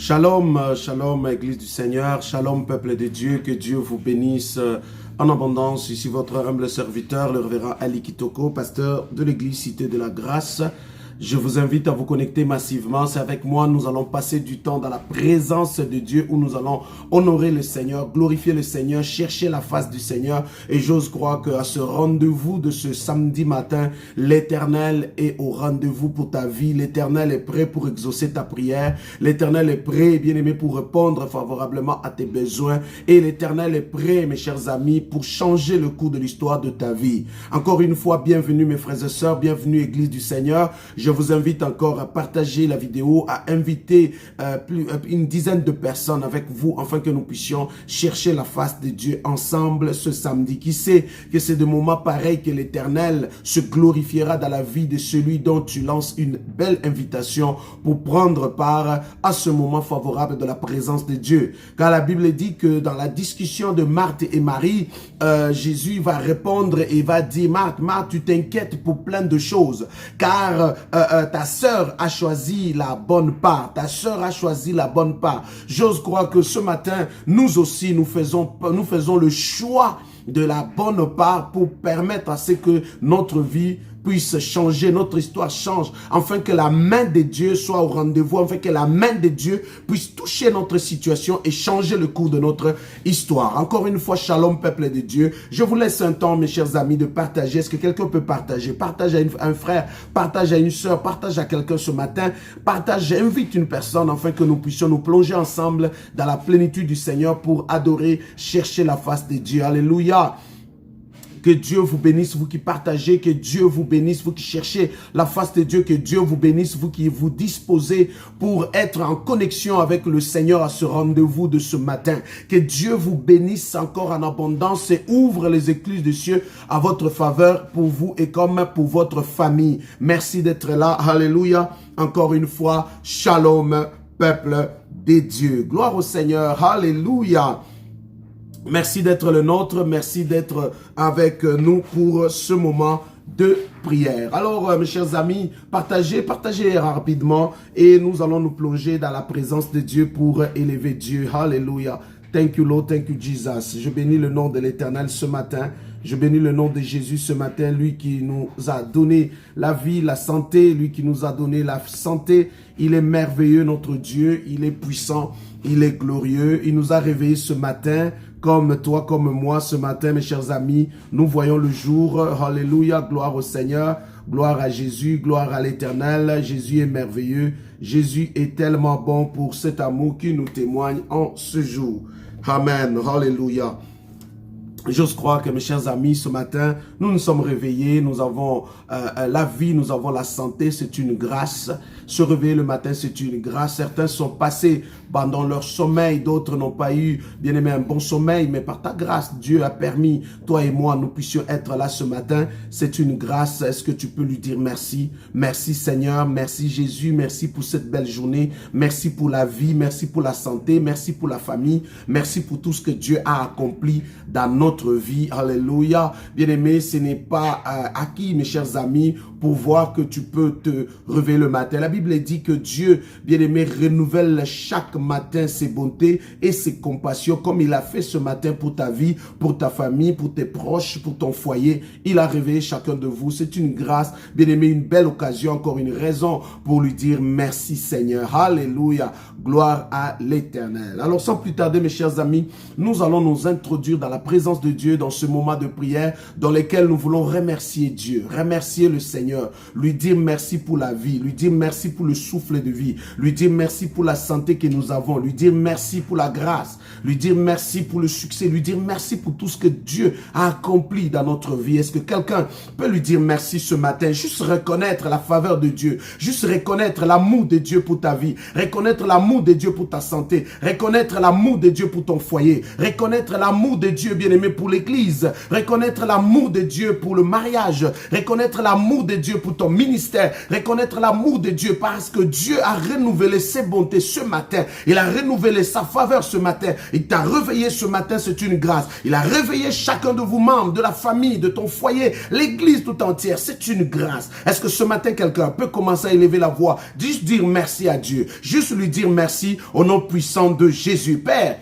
Shalom, shalom Église du Seigneur, shalom peuple de Dieu, que Dieu vous bénisse en abondance. Ici votre humble serviteur, le révérend Ali Kitoko, pasteur de l'Église Cité de la Grâce. Je vous invite à vous connecter massivement. C'est avec moi, nous allons passer du temps dans la présence de Dieu où nous allons honorer le Seigneur, glorifier le Seigneur, chercher la face du Seigneur. Et j'ose croire qu'à ce rendez-vous de ce samedi matin, l'Éternel est au rendez-vous pour ta vie. L'Éternel est prêt pour exaucer ta prière. L'Éternel est prêt, bien-aimé, pour répondre favorablement à tes besoins. Et l'Éternel est prêt, mes chers amis, pour changer le cours de l'histoire de ta vie. Encore une fois, bienvenue mes frères et sœurs, bienvenue Église du Seigneur. Je vous invite encore à partager la vidéo, à inviter une dizaine de personnes avec vous, afin que nous puissions chercher la face de Dieu ensemble ce samedi. Qui sait que c'est de moments pareils que l'Éternel se glorifiera dans la vie de celui dont tu lances une belle invitation pour prendre part à ce moment favorable de la présence de Dieu. Car la Bible dit que dans la discussion de Marthe et Marie, Jésus va répondre et va dire: Marthe, tu t'inquiètes pour plein de choses, car ta sœur a choisi la bonne part. Ta sœur a choisi la bonne part. J'ose croire que ce matin, nous aussi, nous faisons le choix de la bonne part pour permettre à ce que notre vie puisse changer, notre histoire change, afin que la main de Dieu soit au rendez-vous, afin que la main de Dieu puisse toucher notre situation et changer le cours de notre histoire. Encore une fois, shalom peuple de Dieu. Je vous laisse un temps, mes chers amis, de partager. Est-ce que quelqu'un peut partager? Partage à un frère, partage à une soeur, partage à quelqu'un ce matin, partage, invite une personne, afin que nous puissions nous plonger ensemble dans la plénitude du Seigneur pour adorer, chercher la face de Dieu. Alléluia. Que Dieu vous bénisse, vous qui partagez, que Dieu vous bénisse, vous qui cherchez la face de Dieu, que Dieu vous bénisse, vous qui vous disposez pour être en connexion avec le Seigneur à ce rendez-vous de ce matin. Que Dieu vous bénisse encore en abondance et ouvre les écluses des cieux à votre faveur pour vous et comme pour votre famille. Merci d'être là. Alléluia. Encore une fois, shalom, peuple des dieux. Gloire au Seigneur. Alléluia. Merci d'être le nôtre, merci d'être avec nous pour ce moment de prière. Alors, mes chers amis, partagez rapidement et nous allons nous plonger dans la présence de Dieu pour élever Dieu. Alléluia. Thank you Lord, thank you Jesus. Je bénis le nom de l'Éternel ce matin. Je bénis le nom de Jésus ce matin, lui qui nous a donné la vie, la santé, lui qui nous a donné la santé. Il est merveilleux, notre Dieu, il est puissant, il est glorieux. Il nous a réveillés ce matin, comme toi, comme moi, ce matin, mes chers amis. Nous voyons le jour. Alléluia, gloire au Seigneur, gloire à Jésus, gloire à l'Éternel. Jésus est merveilleux. Jésus est tellement bon pour cet amour qui nous témoigne en ce jour. Amen, alléluia. J'ose croire que mes chers amis, ce matin, nous nous sommes réveillés, nous avons la vie, nous avons la santé, c'est une grâce. Se réveiller le matin, c'est une grâce. Certains sont passés pendant leur sommeil, d'autres n'ont pas eu, bien aimé, un bon sommeil, mais par ta grâce, Dieu a permis, toi et moi, nous puissions être là ce matin. C'est une grâce. Est-ce que tu peux lui dire merci? Merci Seigneur, merci Jésus, merci pour cette belle journée, merci pour la vie, merci pour la santé, merci pour la famille, merci pour tout ce que Dieu a accompli dans notre vie. Alléluia. Bien-aimé, ce n'est pas acquis, mes chers amis, pour voir que tu peux te réveiller le matin. La Bible dit que Dieu, bien-aimé, renouvelle chaque matin ses bontés et ses compassions, comme il a fait ce matin pour ta vie, pour ta famille, pour tes proches, pour ton foyer. Il a réveillé chacun de vous. C'est une grâce, bien-aimé, une belle occasion, encore une raison pour lui dire merci Seigneur. Alléluia. Gloire à l'Éternel. Alors, sans plus tarder, mes chers amis, nous allons nous introduire dans la présence de Dieu dans ce moment de prière dans lequel nous voulons remercier Dieu, remercier le Seigneur, lui dire merci pour la vie, lui dire merci pour le souffle de vie, lui dire merci pour la santé que nous avons, lui dire merci pour la grâce, lui dire merci pour le succès, lui dire merci pour tout ce que Dieu a accompli dans notre vie. Est-ce que quelqu'un peut lui dire merci ce matin? Juste reconnaître la faveur de Dieu, juste reconnaître l'amour de Dieu pour ta vie, reconnaître l'amour de Dieu pour ta santé, reconnaître l'amour de Dieu pour ton foyer, reconnaître l'amour de Dieu, bien-aimé, pour l'église, reconnaître l'amour de Dieu pour le mariage, reconnaître l'amour de Dieu pour ton ministère, reconnaître l'amour de Dieu parce que Dieu a renouvelé ses bontés ce matin. Il a renouvelé sa faveur ce matin. Il t'a réveillé ce matin, c'est une grâce. Il a réveillé chacun de vous membres, de la famille, de ton foyer, l'église tout entière, c'est une grâce. Est-ce que ce matin quelqu'un peut commencer à élever la voix, juste dire merci à Dieu, juste lui dire merci au nom puissant de Jésus. Père,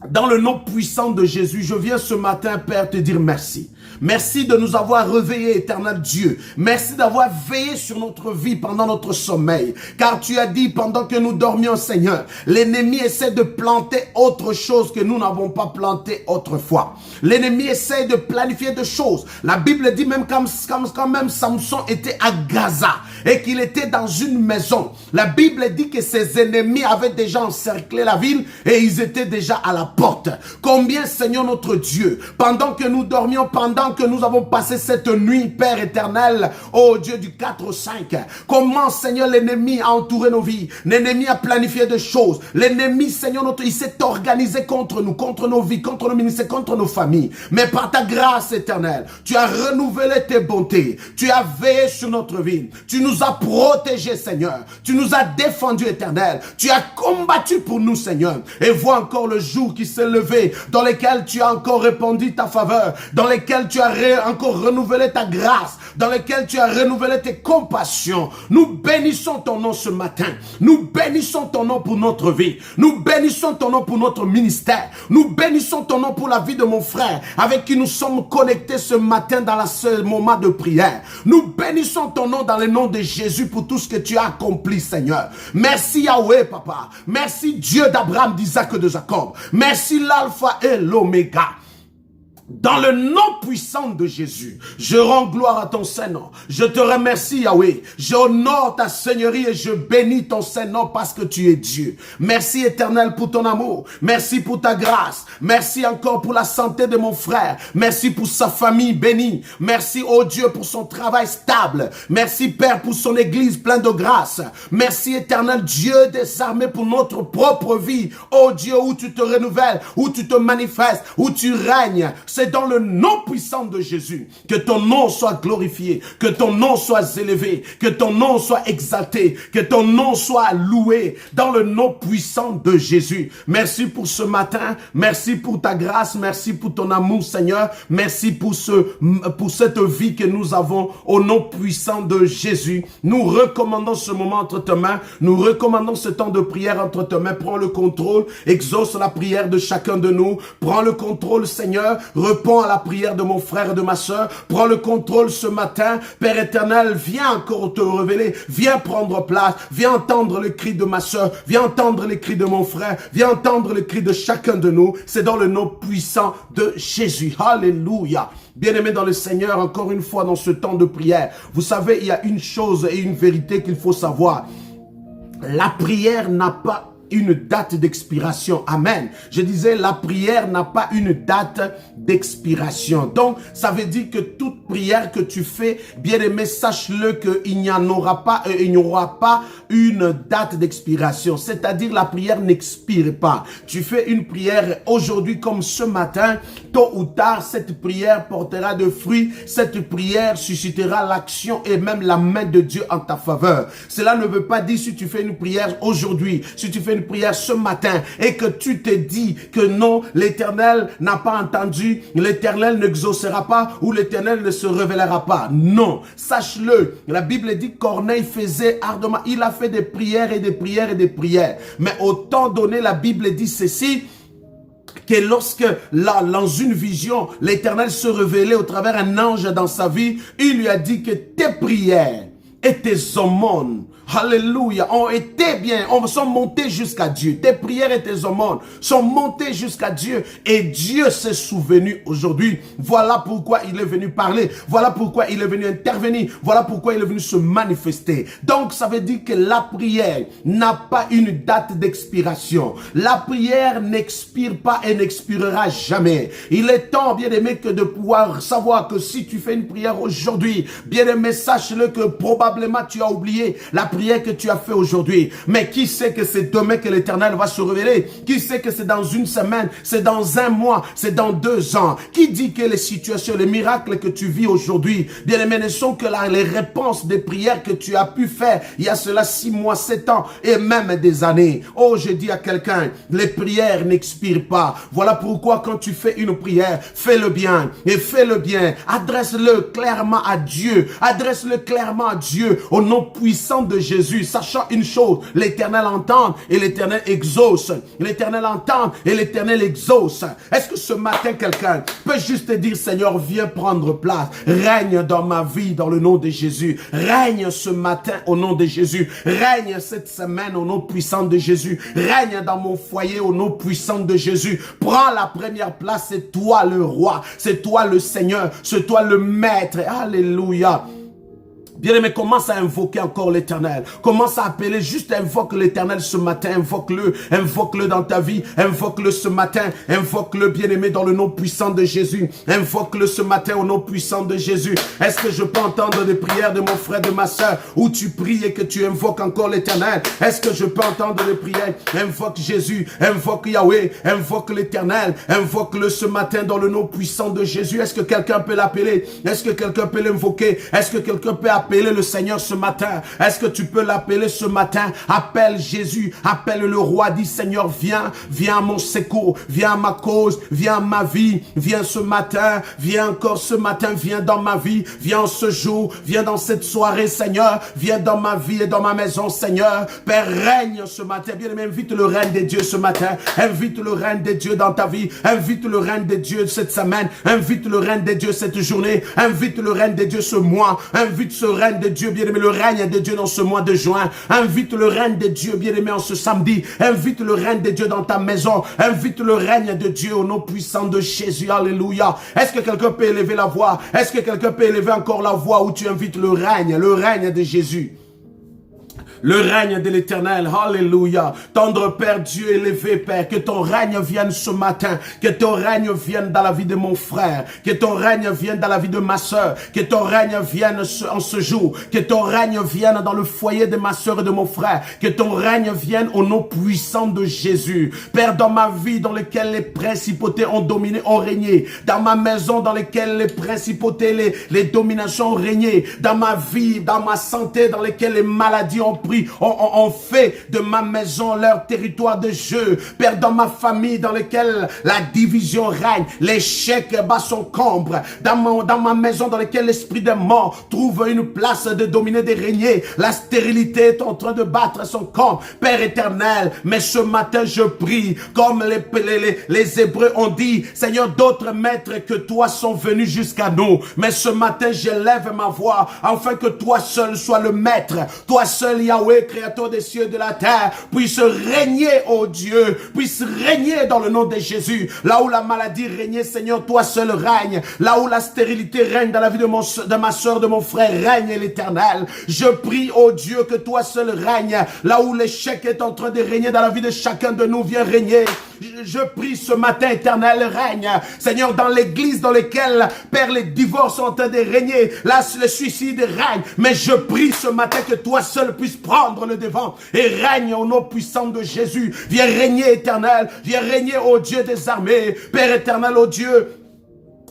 dans le nom puissant de Jésus, je viens ce matin, Père, te dire merci. Merci de nous avoir réveillés, éternel Dieu. Merci d'avoir veillé sur notre vie pendant notre sommeil. Car tu as dit, pendant que nous dormions, Seigneur, l'ennemi essaie de planter autre chose que nous n'avons pas planté autrefois. L'ennemi essaie de planifier des choses. La Bible dit même quand même Samson était à Gaza et qu'il était dans une maison. La Bible dit que ses ennemis avaient déjà encerclé la ville et ils étaient déjà à la porte. Combien, Seigneur notre Dieu, pendant que nous dormions, pendant que nous avons passé cette nuit, Père éternel, oh Dieu du 4-5, comment, Seigneur, l'ennemi a entouré nos vies, l'ennemi a planifié des choses, l'ennemi, Seigneur notre, il s'est organisé contre nous, contre nos vies, contre nos ministères, contre nos familles. Mais par ta grâce éternelle, tu as renouvelé tes bontés, tu as veillé sur notre vie, tu nous as protégés, Seigneur, tu nous as défendus, éternel, tu as combattu pour nous, Seigneur, et vois encore le jour qui s'est levé, dans lequel tu as encore répandu ta faveur, dans lequel tu as encore renouvelé ta grâce, dans lequel tu as renouvelé tes compassions. Nous bénissons ton nom ce matin. Nous bénissons ton nom pour notre vie. Nous bénissons ton nom pour notre ministère. Nous bénissons ton nom pour la vie de mon frère avec qui nous sommes connectés ce matin dans ce moment de prière. Nous bénissons ton nom dans le nom de Jésus pour tout ce que tu as accompli, Seigneur. Merci Yahweh, Papa. Merci Dieu d'Abraham, d'Isaac et de Jacob. Merci l'Alpha et l'Oméga. Dans le nom puissant de Jésus, je rends gloire à ton Saint-Nom. Je te remercie, Yahweh. J'honore ta Seigneurie et je bénis ton Saint-Nom parce que tu es Dieu. Merci, Éternel, pour ton amour. Merci pour ta grâce. Merci encore pour la santé de mon frère. Merci pour sa famille bénie. Merci, oh Dieu, pour son travail stable. Merci, Père, pour son église pleine de grâce. Merci, Éternel Dieu des armées, pour notre propre vie. Oh Dieu, où tu te renouvelles, où tu te manifestes, où tu règnes. C'est dans le nom puissant de Jésus que ton nom soit glorifié, que ton nom soit élevé, que ton nom soit exalté, que ton nom soit loué dans le nom puissant de Jésus. Merci pour ce matin, merci pour ta grâce, merci pour ton amour, Seigneur. Merci pour cette vie que nous avons au nom puissant de Jésus. Nous recommandons ce moment entre tes mains, nous recommandons ce temps de prière entre tes mains. Prends le contrôle, exauce la prière de chacun de nous. Prends le contrôle, Seigneur. Réponds à la prière de mon frère et de ma soeur. Prends le contrôle ce matin. Père éternel, viens encore te révéler. Viens prendre place. Viens entendre le cri de ma soeur. Viens entendre les cris de mon frère. Viens entendre les cris de chacun de nous. C'est dans le nom puissant de Jésus. Alléluia. Bien-aimés dans le Seigneur, encore une fois dans ce temps de prière. Vous savez, il y a une chose et une vérité qu'il faut savoir. La prière n'a pas une date d'expiration. Amen. Je disais, la prière n'a pas une date d'expiration. Donc, ça veut dire que toute prière que tu fais, bien-aimé, sache-le qu'il n'y en aura pas, il n'y aura pas une date d'expiration. C'est-à-dire, la prière n'expire pas. Tu fais une prière aujourd'hui comme ce matin, tôt ou tard, cette prière portera de fruits. Cette prière suscitera l'action et même la main de Dieu en ta faveur. Cela ne veut pas dire si tu fais une prière aujourd'hui, si tu fais une prière ce matin et que tu te dis que non, l'Éternel n'a pas entendu, l'Éternel n'exaucera pas ou l'Éternel ne se révélera pas. Non, sache-le, la Bible dit que Corneille faisait ardemment, il a fait des prières et des prières et des prières. Mais au temps donné, la Bible dit ceci, que lorsque, là, dans une vision, l'Éternel se révélait au travers un ange dans sa vie, il lui a dit que tes prières et tes aumônes, alléluia, ont été bien, sont montés jusqu'à Dieu. Tes prières et tes aumônes sont montées jusqu'à Dieu. Et Dieu s'est souvenu aujourd'hui. Voilà pourquoi il est venu parler. Voilà pourquoi il est venu intervenir. Voilà pourquoi il est venu se manifester. Donc, ça veut dire que la prière n'a pas une date d'expiration. La prière n'expire pas et n'expirera jamais. Il est temps, bien-aimé, que de pouvoir savoir que si tu fais une prière aujourd'hui, bien-aimé, sache-le que probablement tu as oublié la prière prière que tu as fait aujourd'hui. Mais qui sait que c'est demain que l'Éternel va se révéler? Qui sait que c'est dans une semaine, c'est dans un mois, c'est dans 2 ans? Qui dit que les situations, les miracles que tu vis aujourd'hui, bien aimé, ne sont que les réponses des prières que tu as pu faire il y a cela 6 mois, 7 ans et même des années? Oh, je dis à quelqu'un, les prières n'expirent pas. Voilà pourquoi quand tu fais une prière, fais-le bien et fais-le bien. Adresse-le clairement à Dieu. Adresse-le clairement à Dieu au nom puissant de Jésus, sachant une chose, l'Éternel entend et l'Éternel exauce. L'Éternel entend et l'Éternel exauce. Est-ce que ce matin, quelqu'un peut juste te dire, Seigneur, viens prendre place. Règne dans ma vie dans le nom de Jésus. Règne ce matin au nom de Jésus. Règne cette semaine au nom puissant de Jésus. Règne dans mon foyer au nom puissant de Jésus. Prends la première place. C'est toi le roi. C'est toi le Seigneur. C'est toi le maître. Alléluia. Bien-aimé, commence à invoquer encore l'Éternel. Commence à appeler, juste invoque l'Éternel ce matin. Invoque-le dans ta vie. Invoque-le ce matin. Invoque-le, bien-aimé, dans le nom puissant de Jésus. Invoque-le ce matin au nom puissant de Jésus. Est-ce que je peux entendre des prières de mon frère, de ma soeur, où tu pries et que tu invoques encore l'Éternel? Est-ce que je peux entendre des prières? Invoque Jésus, invoque Yahweh, invoque l'Éternel. Invoque-le ce matin dans le nom puissant de Jésus. Est-ce que quelqu'un peut l'appeler? Est-ce que quelqu'un peut l'invoquer? Est-ce que quelqu'un peut appeler le Seigneur ce matin? Est-ce que tu peux l'appeler ce matin? Appelle Jésus, appelle le roi, dis Seigneur, viens, viens à mon secours, viens à ma cause, viens à ma vie, viens ce matin, viens encore ce matin, viens dans ma vie, viens en ce jour, viens dans cette soirée, Seigneur, viens dans ma vie et dans ma maison, Seigneur. Père, règne ce matin. Bien aimé, invite le règne de Dieu ce matin, invite le règne de Dieu dans ta vie, invite le règne de Dieu cette semaine, invite le règne de Dieu cette journée, invite le règne de Dieu ce mois, invite ce règne de Dieu, bien-aimé, le règne de Dieu dans ce mois de juin. Invite le règne de Dieu, bien-aimé, en ce samedi. Invite le règne de Dieu dans ta maison. Invite le règne de Dieu au nom puissant de Jésus. Alléluia. Est-ce que quelqu'un peut élever la voix? Est-ce que quelqu'un peut élever encore la voix où tu invites le règne de Jésus? Le règne de l'Éternel, alléluia. Tendre Père Dieu élevé, Père, que ton règne vienne ce matin, que ton règne vienne dans la vie de mon frère, que ton règne vienne dans la vie de ma soeur, que ton règne vienne en ce jour, que ton règne vienne dans le foyer de ma soeur et de mon frère, que ton règne vienne au nom puissant de Jésus. Père, dans ma vie dans laquelle les principautés ont dominé, ont régné, dans ma maison dans laquelle les principautés, les dominations ont régné, dans ma vie, dans ma santé dans laquelle les maladies ont on fait de ma maison leur territoire de jeu. Père, dans ma famille dans laquelle la division règne, l'échec bat son combre, dans ma maison dans laquelle l'esprit de mort trouve une place de dominer, de régner, la stérilité est en train de battre son combre. Père éternel, mais ce matin je prie, comme les Hébreux ont dit, Seigneur, d'autres maîtres que toi sont venus jusqu'à nous, mais ce matin j'élève ma voix, afin que toi seul sois le maître, toi seul Yahweh, créateur des cieux et de la terre, puisse régner, oh Dieu, puisse régner dans le nom de Jésus. Là où la maladie régnait, Seigneur, toi seul règne. Là où la stérilité règne dans la vie de ma soeur, de mon frère, règne l'Éternel. Je prie, oh Dieu, que toi seul règne. Là où l'échec est en train de régner dans la vie de chacun de nous, viens régner. Je prie ce matin, éternel, règne. Seigneur, dans l'église dans laquelle, Père, les divorces sont en train de régner, là, le suicide règne. Mais je prie ce matin que toi seul puisses prendre le devant et règne au nom puissant de Jésus. Viens régner, éternel. Viens régner, ô Dieu des armées. Père éternel, ô Dieu.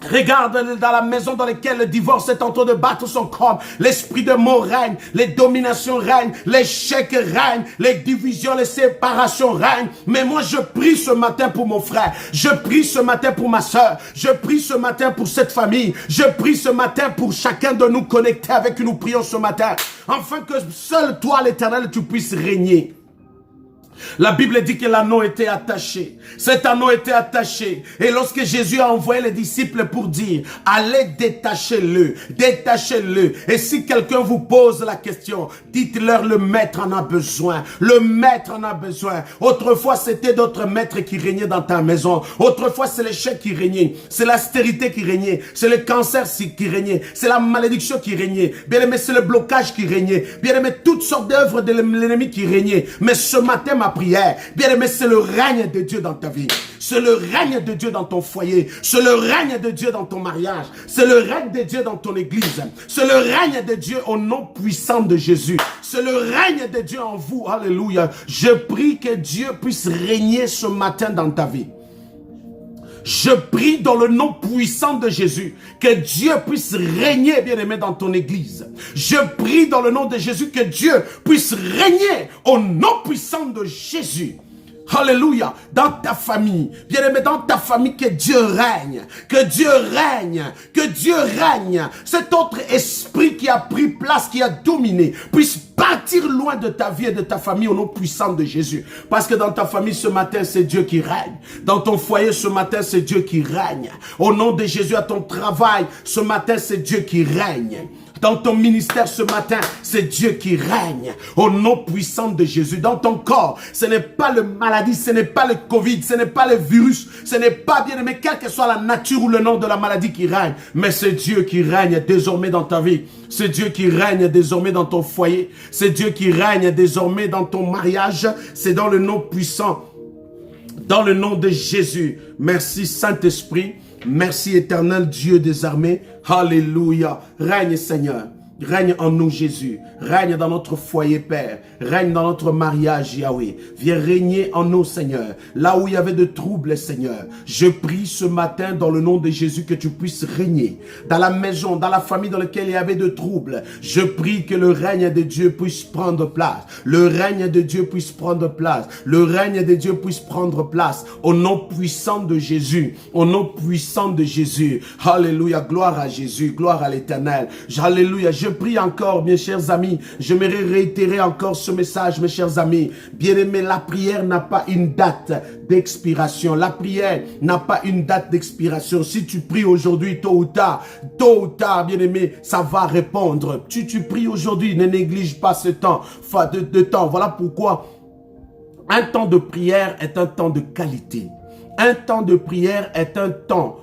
Regarde dans la maison dans laquelle le divorce est en train de battre son corps. L'esprit de mort règne, les dominations règnent, l'échec règne, les divisions, les séparations règnent. Mais moi je prie ce matin pour mon frère, je prie ce matin pour ma soeur, je prie ce matin pour cette famille, je prie ce matin pour chacun de nous connectés avec qui nous prions ce matin, afin que seul toi l'Éternel tu puisses régner. La Bible dit que l'anneau était attaché. Cet anneau était attaché. Et lorsque Jésus a envoyé les disciples pour dire, allez détachez-le, détachez-le. Et si quelqu'un vous pose la question, dites-leur le maître en a besoin. Le maître en a besoin. Autrefois, c'était d'autres maîtres qui régnaient dans ta maison. Autrefois, c'est l'échec qui régnait. C'est la stérilité qui régnait. C'est le cancer qui régnait. C'est la malédiction qui régnait. Bien aimé, c'est le blocage qui régnait. Bien aimé, toutes sortes d'œuvres de l'ennemi qui régnaient. Mais ce matin, ma ma prière. Bien-aimé, c'est le règne de Dieu dans ta vie. C'est le règne de Dieu dans ton foyer. C'est le règne de Dieu dans ton mariage. C'est le règne de Dieu dans ton église. C'est le règne de Dieu au nom puissant de Jésus. C'est le règne de Dieu en vous. Alléluia. Je prie que Dieu puisse régner ce matin dans ta vie. Je prie dans le nom puissant de Jésus que Dieu puisse régner, bien-aimé, dans ton église. Je prie dans le nom de Jésus que Dieu puisse régner au nom puissant de Jésus. Alléluia, dans ta famille, bien-aimé, dans ta famille, que Dieu règne, que Dieu règne, que Dieu règne. Cet autre esprit qui a pris place, qui a dominé, puisse partir loin de ta vie et de ta famille au nom puissant de Jésus. Parce que dans ta famille ce matin, c'est Dieu qui règne. Dans ton foyer ce matin, c'est Dieu qui règne. Au nom de Jésus, à ton travail, ce matin, c'est Dieu qui règne. Dans ton ministère ce matin, c'est Dieu qui règne au nom puissant de Jésus. Dans ton corps, ce n'est pas le maladie, ce n'est pas le Covid, ce n'est pas le virus, ce n'est pas, bien aimé, quelle que soit la nature ou le nom de la maladie qui règne. Mais c'est Dieu qui règne désormais dans ta vie. C'est Dieu qui règne désormais dans ton foyer. C'est Dieu qui règne désormais dans ton mariage. C'est dans le nom puissant, dans le nom de Jésus. Merci Saint-Esprit. Merci éternel Dieu des armées. Alléluia. Règne Seigneur. Règne en nous Jésus. Règne dans notre foyer Père. Règne dans notre mariage Yahweh. Viens régner en nous Seigneur. Là où il y avait de troubles Seigneur. Je prie ce matin dans le nom de Jésus que tu puisses régner. Dans la maison, dans la famille dans laquelle il y avait de troubles. Je prie que le règne de Dieu puisse prendre place. Le règne de Dieu puisse prendre place. Le règne de Dieu puisse prendre place. Au nom puissant de Jésus. Au nom puissant de Jésus. Alléluia. Gloire à Jésus. Gloire à l'Éternel. Alléluia. Je prie encore, mes chers amis, j'aimerais réitérer encore ce message, mes chers amis. Bien-aimés, la prière n'a pas une date d'expiration. La prière n'a pas une date d'expiration. Si tu pries aujourd'hui, tôt ou tard, bien-aimé, ça va répondre. Tu pries aujourd'hui, ne néglige pas ce temps, de temps. Voilà pourquoi un temps de prière est un temps de qualité. Un temps de prière est un temps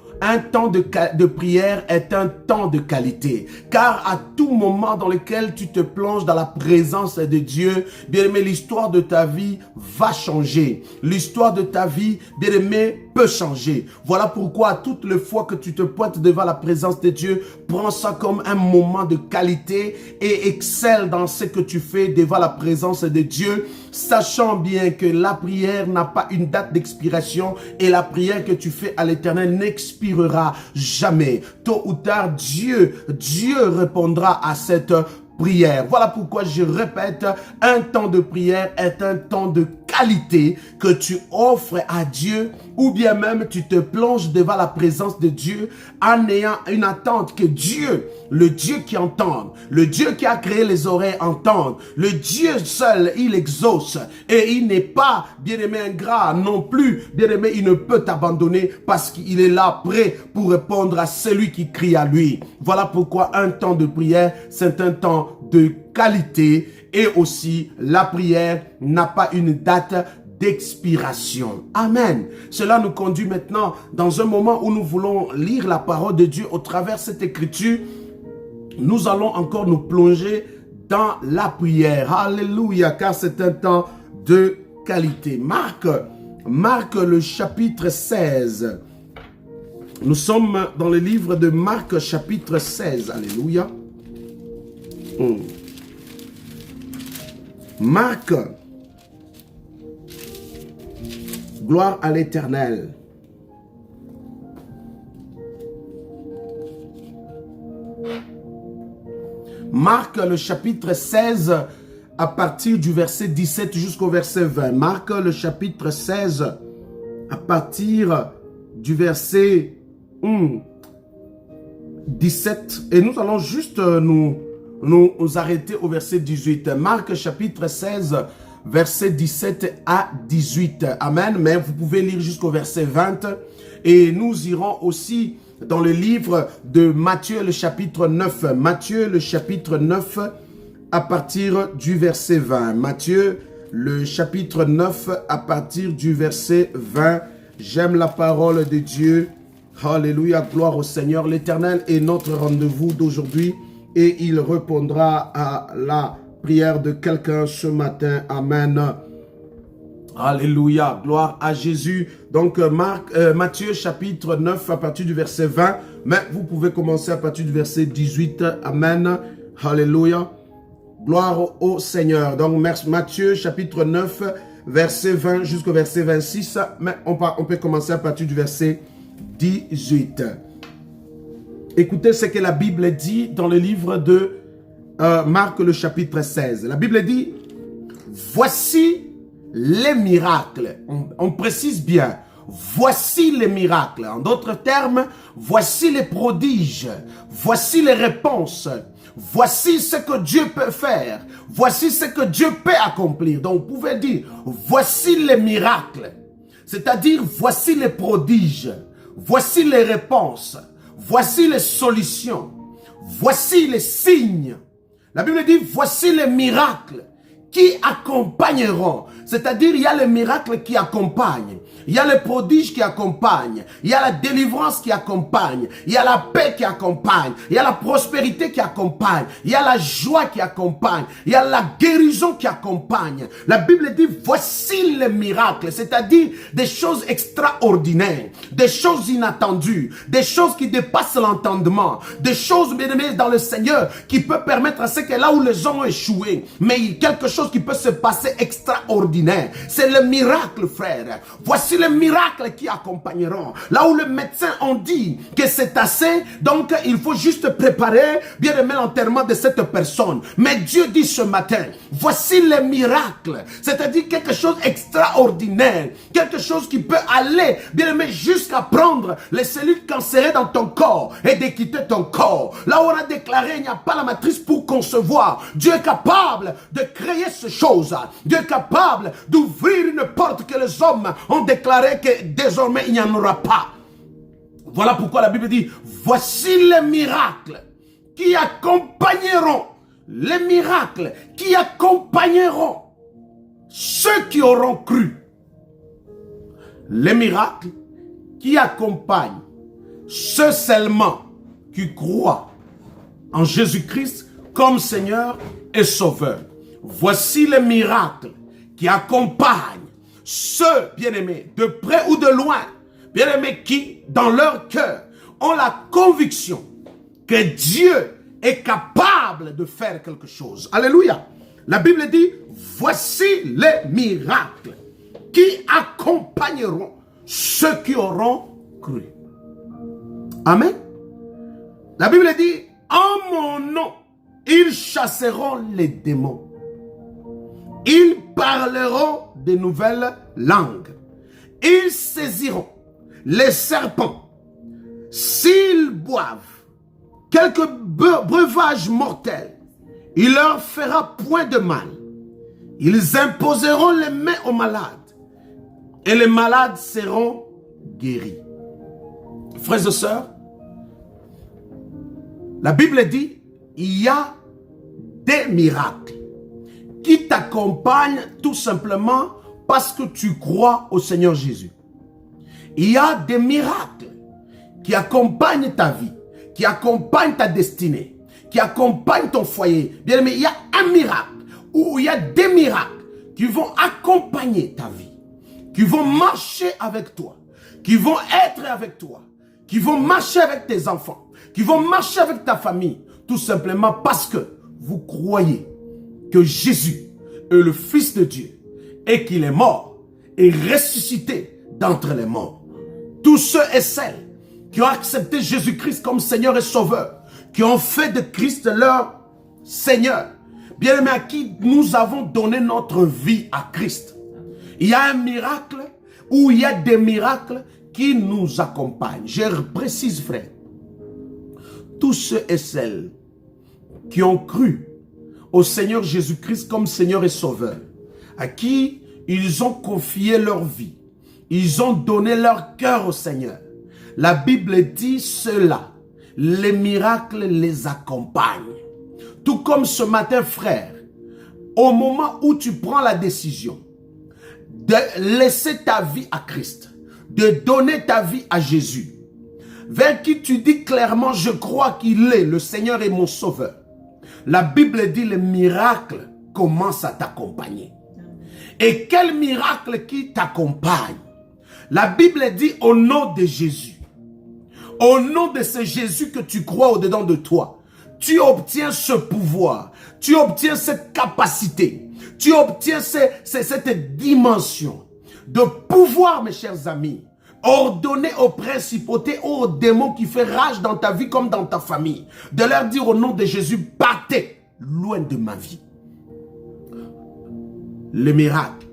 de prière est un temps de qualité. Car à tout moment dans lequel tu te plonges dans la présence de Dieu, bien-aimé, l'histoire de ta vie va changer. L'histoire de ta vie, bien-aimé, peut changer. Voilà pourquoi toutes les fois que tu te pointes devant la présence de Dieu, prends ça comme un moment de qualité et excelle dans ce que tu fais devant la présence de Dieu, sachant bien que la prière n'a pas une date d'expiration et la prière que tu fais à l'Éternel n'expirera jamais. Tôt ou tard, Dieu répondra à cette prière. Voilà pourquoi je répète, un temps de prière est un temps de qualité que tu offres à Dieu, ou bien même tu te plonges devant la présence de Dieu en ayant une attente que Dieu, le Dieu qui entend, le Dieu qui a créé les oreilles entende, le Dieu seul, il exauce et il n'est pas, bien-aimé, ingrat non plus, bien-aimé, il ne peut t'abandonner parce qu'il est là prêt pour répondre à celui qui crie à lui. Voilà pourquoi un temps de prière, c'est un temps de qualité et aussi la prière n'a pas une date d'expiration. Amen. Cela nous conduit maintenant dans un moment où nous voulons lire la parole de Dieu au travers de cette écriture. Nous allons encore nous plonger dans la prière. Alléluia, car c'est un temps de qualité. Marc le chapitre 16. Nous sommes dans le livre de Marc chapitre 16. Alléluia. Marc, gloire à l'Éternel. Marc le chapitre 16 à partir du verset 17 jusqu'au verset 20. Marc le chapitre 16 à partir du verset 17 et nous allons juste nous arrêter au verset 18. Marc chapitre 16 verset 17 à 18. Amen. Mais vous pouvez lire jusqu'au verset 20 et nous irons aussi dans le livre de Matthieu le chapitre 9. Matthieu le chapitre 9 à partir du verset 20. Matthieu le chapitre 9 à partir du verset 20. J'aime la parole de Dieu. Alléluia, gloire au Seigneur. L'Éternel est notre rendez-vous d'aujourd'hui et il répondra à la prière de quelqu'un ce matin. Amen. Alléluia, gloire à Jésus. Donc Matthieu chapitre 9 à partir du verset 20, mais vous pouvez commencer à partir du verset 18. Amen. Alléluia. Gloire au Seigneur. Donc Matthieu chapitre 9 verset 20 jusqu'au verset 26, mais on peut commencer à partir du verset 18. Écoutez ce que la Bible dit dans le livre de Marc le chapitre 16. La Bible dit, voici les miracles. On précise bien, voici les miracles. En d'autres termes, voici les prodiges. Voici les réponses. Voici ce que Dieu peut faire. Voici ce que Dieu peut accomplir. Donc, vous pouvez dire, voici les miracles. C'est-à-dire, voici les prodiges. Voici les réponses. Voici les solutions. Voici les signes. La Bible dit, voici les miracles qui accompagneront. C'est-à-dire, il y a les miracles qui accompagnent. Il y a les prodiges qui accompagnent. Il y a la délivrance qui accompagne. Il y a la paix qui accompagne. Il y a la prospérité qui accompagne. Il y a la joie qui accompagne. Il y a la guérison qui accompagne. La Bible dit, voici les miracles. C'est-à-dire des choses extraordinaires. Des choses inattendues. Des choses qui dépassent l'entendement. Des choses, bien aimées, dans le Seigneur qui peut permettre à ce que là où les gens ont échoué, mais quelque chose qui peut se passer extraordinaire. C'est le miracle, frère. Voici les miracles qui accompagneront. Là où les médecins ont dit que c'est assez, donc il faut juste préparer, bien aimé, l'enterrement de cette personne. Mais Dieu dit ce matin, voici les miracles. C'est-à-dire quelque chose d'extraordinaire. Quelque chose qui peut aller, bien aimé, jusqu'à prendre les cellules cancéreuses dans ton corps et de quitter ton corps. Là où on a déclaré, il n'y a pas la matrice pour concevoir. Dieu est capable de créer ces choses. Dieu est capable d'ouvrir une porte que les hommes ont déclaré que désormais il n'y en aura pas. Voilà pourquoi la Bible dit, voici les miracles qui accompagneront, les miracles qui accompagneront ceux qui auront cru. Les miracles qui accompagnent ceux seulement qui croient en Jésus-Christ comme Seigneur et Sauveur. Voici les miracles qui accompagnent ceux, bien-aimés, de près ou de loin, bien-aimés, qui, dans leur cœur, ont la conviction que Dieu est capable de faire quelque chose. Alléluia. La Bible dit, voici les miracles qui accompagneront ceux qui auront cru. Amen. La Bible dit, en mon nom, ils chasseront les démons. Ils parleront de nouvelles langues. Ils saisiront les serpents. S'ils boivent quelques breuvages mortels, il leur fera point de mal. Ils imposeront les mains aux malades et les malades seront guéris. Frères et sœurs, la Bible dit, il y a des miracles qui t'accompagnent tout simplement parce que tu crois au Seigneur Jésus. Il y a des miracles qui accompagnent ta vie, qui accompagnent ta destinée, qui accompagnent ton foyer. Bien aimé, il y a un miracle ou il y a des miracles qui vont accompagner ta vie, qui vont marcher avec toi, qui vont être avec toi, qui vont marcher avec tes enfants, qui vont marcher avec ta famille, tout simplement parce que vous croyez que Jésus est le Fils de Dieu et qu'il est mort et ressuscité d'entre les morts. Tous ceux et celles qui ont accepté Jésus-Christ comme Seigneur et Sauveur, qui ont fait de Christ leur Seigneur, bien aimé, à qui nous avons donné notre vie à Christ. Il y a un miracle ou il y a des miracles qui nous accompagnent. Je précise, frère, tous ceux et celles qui ont cru au Seigneur Jésus-Christ comme Seigneur et Sauveur, à qui ils ont confié leur vie, ils ont donné leur cœur au Seigneur. La Bible dit cela, les miracles les accompagnent. Tout comme ce matin, frère, au moment où tu prends la décision de laisser ta vie à Christ, de donner ta vie à Jésus, vers qui tu dis clairement, je crois qu'il est le Seigneur et mon Sauveur. La Bible dit, les miracles commencent à t'accompagner. Et quel miracle qui t'accompagne? La Bible dit au nom de Jésus. Au nom de ce Jésus que tu crois au-dedans de toi, tu obtiens ce pouvoir, tu obtiens cette capacité, tu obtiens cette dimension de pouvoir, mes chers amis, ordonner aux principautés, aux démons qui font rage dans ta vie comme dans ta famille, de leur dire au nom de Jésus, partez loin de ma vie. Les miracles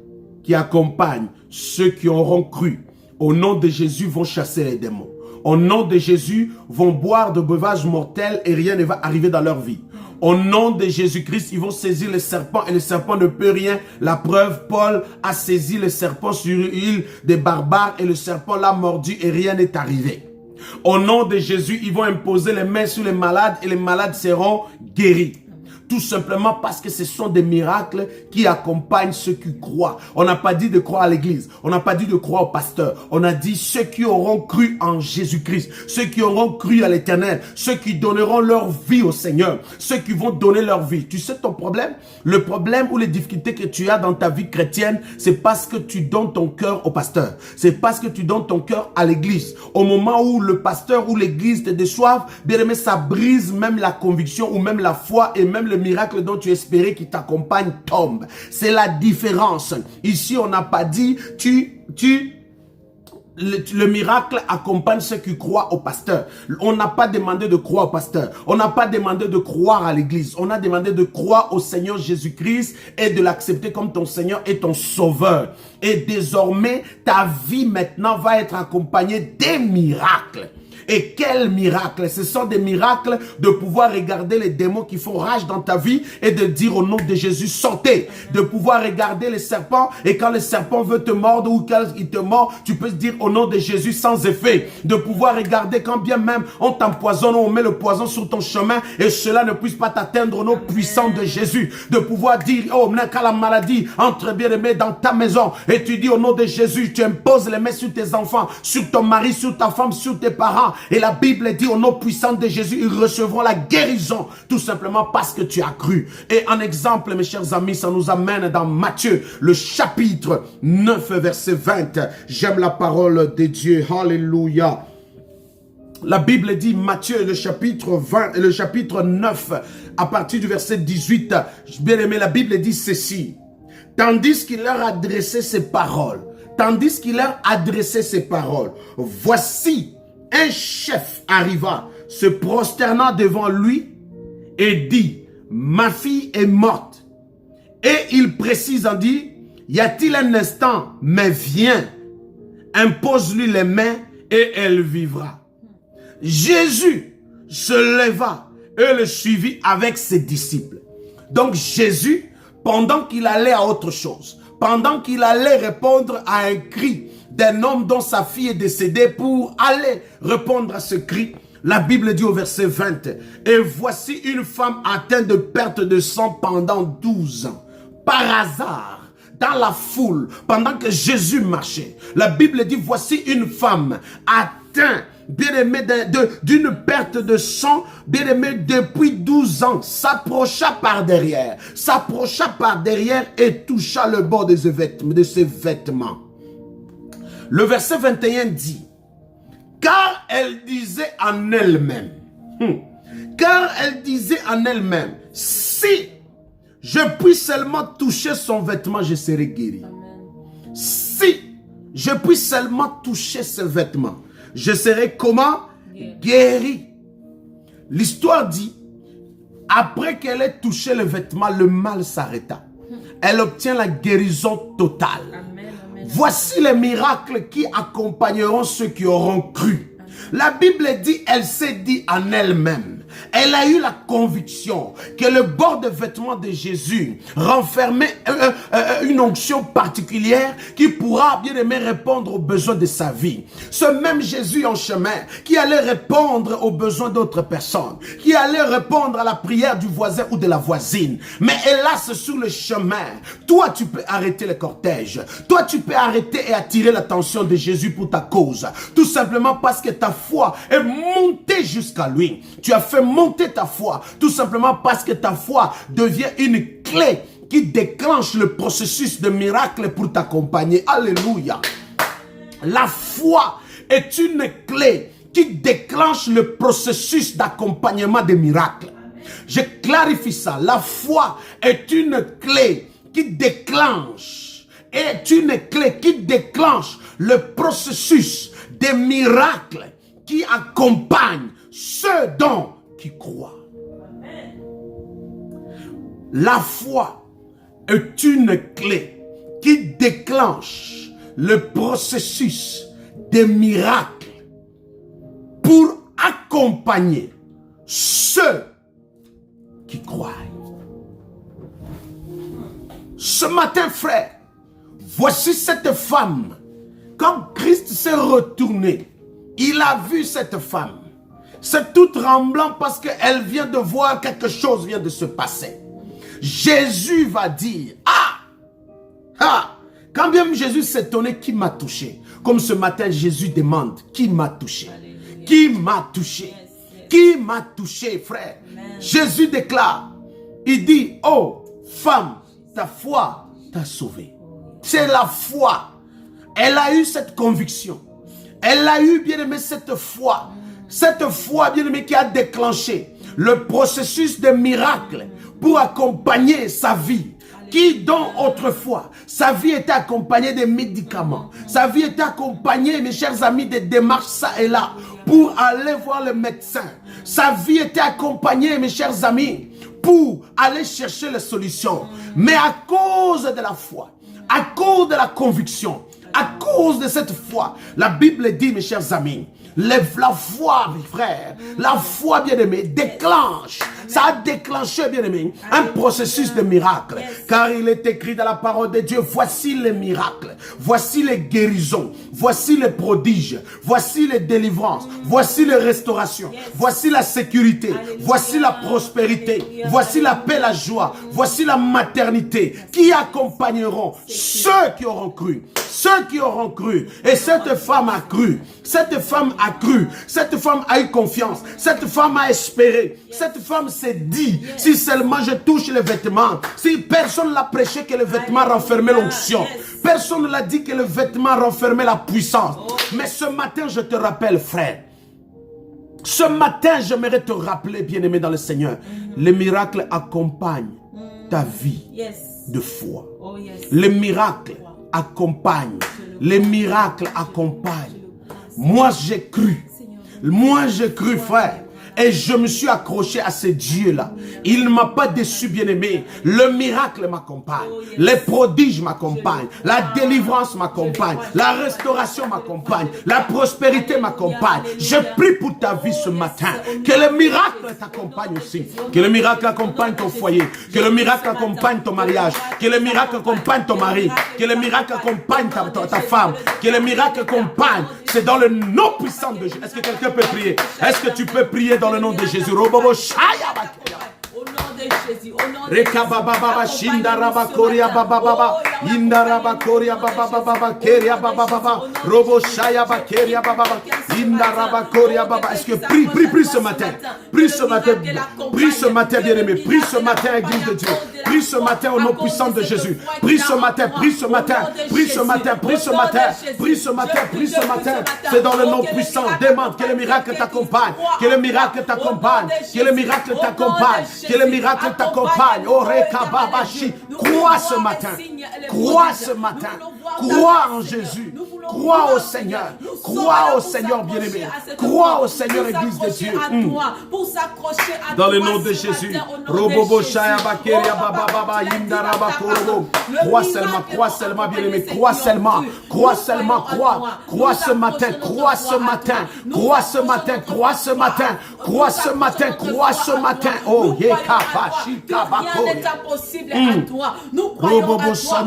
qui accompagnent ceux qui auront cru au nom de Jésus vont chasser les démons. Au nom de Jésus, vont boire de breuvages mortels et rien ne va arriver dans leur vie. Au nom de Jésus-Christ, ils vont saisir le serpent et le serpent ne peut rien. La preuve, Paul a saisi le serpent sur l'île des barbares et le serpent l'a mordu et rien n'est arrivé. Au nom de Jésus, ils vont imposer les mains sur les malades et les malades seront guéris. Tout simplement parce que ce sont des miracles qui accompagnent ceux qui croient. On n'a pas dit de croire à l'église. On n'a pas dit de croire au pasteur. On a dit ceux qui auront cru en Jésus-Christ. Ceux qui auront cru à l'éternel. Ceux qui donneront leur vie au Seigneur. Ceux qui vont donner leur vie. Tu sais ton problème? Le problème ou les difficultés que tu as dans ta vie chrétienne, c'est parce que tu donnes ton cœur au pasteur. C'est parce que tu donnes ton cœur à l'église. Au moment où le pasteur ou l'église te déçoivent, bien aimé, ça brise même la conviction ou même la foi et même le miracle dont tu espérais qui t'accompagne tombe. C'est la différence. Ici, on n'a pas dit, le miracle accompagne ceux qui croient au pasteur. On n'a pas demandé de croire au pasteur. On n'a pas demandé de croire à l'église. On a demandé de croire au Seigneur Jésus-Christ et de l'accepter comme ton Seigneur et ton Sauveur. Et désormais, ta vie maintenant va être accompagnée des miracles. Et quel miracle! Ce sont des miracles de pouvoir regarder les démons qui font rage dans ta vie et de dire au nom de Jésus, sortez! De pouvoir regarder les serpents et quand le serpent veut te mordre ou qu'il te mord, tu peux dire au nom de Jésus sans effet. De pouvoir regarder quand bien même on t'empoisonne, on met le poison sur ton chemin et cela ne puisse pas t'atteindre au nom puissant de Jésus. De pouvoir dire, oh, quand la maladie entre bien aimé dans ta maison et tu dis au nom de Jésus, tu imposes les mains sur tes enfants, sur ton mari, sur ta femme, sur tes parents. Et la Bible dit au nom puissant de Jésus, ils recevront la guérison, tout simplement parce que tu as cru. Et en exemple, mes chers amis, ça nous amène dans Matthieu, le chapitre 9, verset 20. J'aime la parole de Dieu, alléluia. La Bible dit, Matthieu, le chapitre 9, à partir du verset 18, bien aimé, la Bible dit ceci. Tandis qu'il leur adressait ces paroles, voici, un chef arriva, se prosternant devant lui et dit, ma fille est morte. Et il précise en dit, y a-t-il un instant, mais viens, impose-lui les mains et elle vivra. Jésus se leva et le suivit avec ses disciples. Donc Jésus, pendant qu'il allait à autre chose, pendant qu'il allait répondre à un cri d'un homme dont sa fille est décédée, pour aller répondre à ce cri, la Bible dit au verset 20, et voici une femme atteinte de perte de sang pendant 12 ans. Par hasard, dans la foule, pendant que Jésus marchait, la Bible dit, voici une femme atteinte, bien-aimé, d'une perte de sang, bien-aimé, depuis 12 ans, s'approcha par derrière et toucha le bord de ses vêtements. Le verset 21 dit, car elle disait en elle-même, si je puis seulement toucher son vêtement, je serai guéri. Amen. Si je puis seulement toucher ses vêtements, je serai comment? Guéri. L'histoire dit, après qu'elle ait touché le vêtement, le mal s'arrêta. Elle obtient la guérison totale. Amen. Voici les miracles qui accompagneront ceux qui auront cru. La Bible dit, elle s'est dit en elle-même. Elle a eu la conviction que le bord de vêtements de Jésus renfermait une onction particulière qui pourra, bien aimé, répondre aux besoins de sa vie. Ce même Jésus en chemin qui allait répondre aux besoins d'autres personnes, qui allait répondre à la prière du voisin ou de la voisine. Mais hélas, sur le chemin, toi tu peux arrêter le cortège. Toi tu peux arrêter et attirer l'attention de Jésus pour ta cause. Tout simplement parce que ta foi est montée jusqu'à lui. Tu as fait monter ta foi, tout simplement parce que ta foi devient une clé qui déclenche le processus de miracle pour t'accompagner. Alléluia. La foi est une clé qui déclenche le processus d'accompagnement des miracles. Je clarifie ça. La foi est une clé qui déclenche, le processus des miracles qui accompagnent ceux dont qui croient. La foi est une clé qui déclenche le processus des miracles pour accompagner ceux qui croient. Ce matin, frère, voici cette femme. Quand Christ s'est retourné, il a vu cette femme. C'est tout tremblant parce qu'elle vient de voir quelque chose vient de se passer. Jésus va dire, quand bien Jésus s'étonnait, qui m'a touché? Comme ce matin, Jésus demande, qui m'a touché? Alléluia. Qui m'a touché? Qui m'a touché, frère? Amen. Jésus déclare, il dit, oh, femme, ta foi t'a sauvé. C'est la foi. Elle a eu cette conviction. Elle a eu, bien aimé, cette foi. Cette foi, bien aimé, qui a déclenché le processus de miracle pour accompagner sa vie. Qui, dont autrefois, sa vie était accompagnée de médicaments. Sa vie était accompagnée, mes chers amis, de démarches ça et là, pour aller voir le médecin. Sa vie était accompagnée, mes chers amis, pour aller chercher les solutions. Mais à cause de la foi, à cause de la conviction, à cause de cette foi, la Bible dit, mes chers amis, la foi, mes frères, la foi, bien-aimé, déclenche. Ça a déclenché, bien-aimé, un processus de miracle. Car il est écrit dans la parole de Dieu, voici les miracles, voici les guérisons, voici les prodiges, voici les délivrances, voici les restaurations, voici la sécurité, voici la prospérité, voici la paix, la joie, voici la maternité qui accompagneront ceux qui auront cru. Ceux qui auront cru. Et cette femme a cru. Cette femme a cru. Cette femme a eu confiance. Cette femme a espéré. Cette femme s'est dit, si seulement je touche les vêtements. Si personne ne l'a prêché que le vêtement renfermait l'onction. Personne ne l'a dit que le vêtement renfermait la puissance. Mais ce matin, je te rappelle, frère. Ce matin, j'aimerais te rappeler, bien-aimé dans le Seigneur. Les miracles accompagnent ta vie de foi. Les miracles accompagnent. Les miracles accompagnent. Moi, j'ai cru. Moi, j'ai cru, frère. Et je me suis accroché à ce Dieu-là. Il ne m'a pas déçu, bien-aimé. Le miracle m'accompagne. Les prodiges m'accompagnent. La délivrance m'accompagne. La restauration m'accompagne. La prospérité m'accompagne. Je prie pour ta vie ce matin. Que le miracle t'accompagne aussi. Que le miracle accompagne ton foyer. Que le miracle accompagne ton mariage. Que le miracle accompagne ton mari. Que le miracle accompagne ta femme. Que le miracle accompagne. C'est dans le nom puissant de Jésus. Est-ce que quelqu'un peut prier? Est-ce que tu peux prier dans le nom de Jésus? Robobo Shaya Bakia. Au nom de Jésus, au nom de Reka baba baba shinda raba koria baba baba inda raba koria baba baba keria baba baba robo shaya ba keria baba baba inda raba koria baba. Est-ce que prie ce matin, prie ce matin, prie ce matin, bien-aimé, prie ce matin, Église de Dieu, prie ce matin au nom puissant de Jésus, prie ce matin, prie ce matin, prie ce matin, prie ce matin, prie ce matin, prie ce matin. C'est dans le nom puissant. Demande que le miracle t'accompagne, que le miracle t'accompagne, que le miracle t'accompagne, que le miracle t'accompagne. Oh Rekababashi, crois ce matin, crois ce matin, crois en Jésus, crois au Seigneur, crois au Seigneur bien-aimé, crois au Seigneur Église de Dieu. Dans le nom de Jésus, Robobo Shaya Bakeria Baba Baba Yindaraba Korobo. Crois seulement bien-aimé, crois seulement, crois ce matin, crois ce matin, crois ce matin, crois ce matin, crois ce matin, crois ce matin. Oh Yekabashi Kabako. Rien n'est impossible à toi. Nous croyons à toi.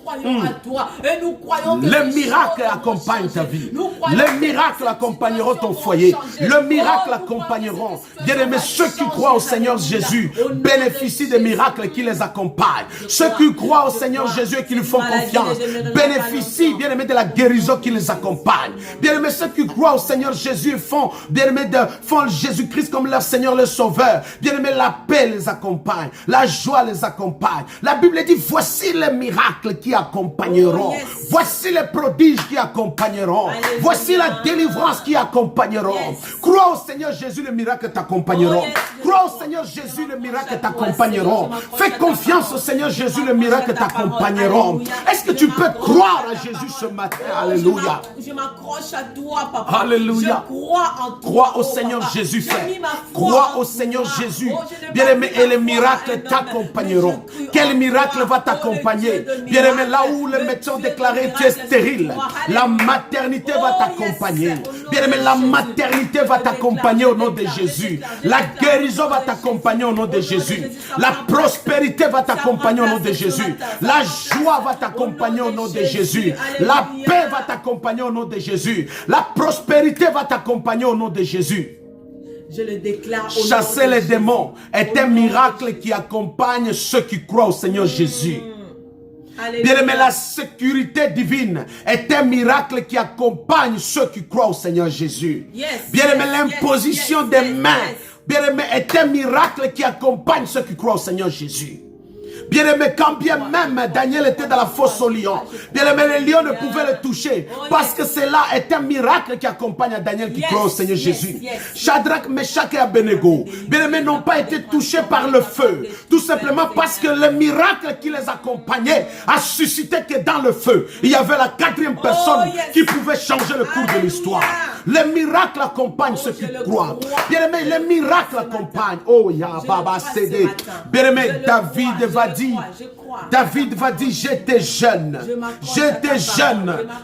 croyons à toi. Et nous croyons que les miracles accompagnent ta vie. Les miracles accompagneront ton foyer. Le miracle accompagneront. Bien-aimés, ceux qui croient au Seigneur Jésus bénéficient des miracles qui les accompagnent. Ceux qui croient au Seigneur Jésus et qui lui font confiance bénéficient, bien-aimés, de la guérison qui les accompagne. Bien-aimés, ceux qui croient au Seigneur Jésus font, bien-aimés, font Jésus-Christ comme leur Seigneur, leur Sauveur. Bien-aimés, la paix les accompagne. La joie les accompagne. La Bible dit, voici les miracles qui accompagneront. Voici les prodiges qui accompagneront. Voici la délivrance qui accompagneront. Crois au Seigneur Jésus, les miracles t'accompagneront. Crois au Seigneur Jésus, les miracles t'accompagneront. Fais confiance au Seigneur Jésus, les miracles t'accompagneront. Est-ce que tu peux croire à Jésus ce matin? Alléluia. Je m'accroche à toi, papa. Alléluia. Je crois en toi. Crois au Seigneur Jésus, frère. Crois au Seigneur Jésus. Bien-aimé, et les miracles t'accompagneront. Quel miracle va t'accompagner? Bien-aimé, là où les médecins ont déclaré tu es stérile, la maternité va t'accompagner. Bien-aimé, la maternité va t'accompagner au nom de Jésus. La guérison va t'accompagner au nom de Jésus. La prospérité va t'accompagner au nom de Jésus. La joie va t'accompagner au nom de Jésus. La paix va t'accompagner au nom de Jésus. La prospérité va t'accompagner au nom de Jésus. Je le déclare au nom Chasser de les Jésus. démons est un miracle qui accompagne ceux qui croient au Seigneur Jésus. Bien-aimé, la sécurité divine est un miracle qui accompagne ceux qui croient au Seigneur Jésus. Bien-aimé, l'imposition des mains, bien-aimé, est un miracle qui accompagne ceux qui croient au Seigneur Jésus. Bien-aimé, quand bien même Daniel était dans la fosse au lion, bien-aimé, les lions ne pouvaient le toucher parce que cela est un miracle qui accompagne à Daniel qui croit au Seigneur Jésus. Shadrach, Meshach et Abednego, bien-aimé, n'ont pas été touchés par le feu, tout simplement parce que le miracle qui les accompagnait a suscité que dans le feu, il y avait la quatrième personne qui pouvait changer le cours de l'histoire. Les miracles accompagnent ceux qui croient. Bien-aimé, les miracles accompagnent. Oh, ya baba cédé. Bien-aimé, David va dire, j'étais jeune,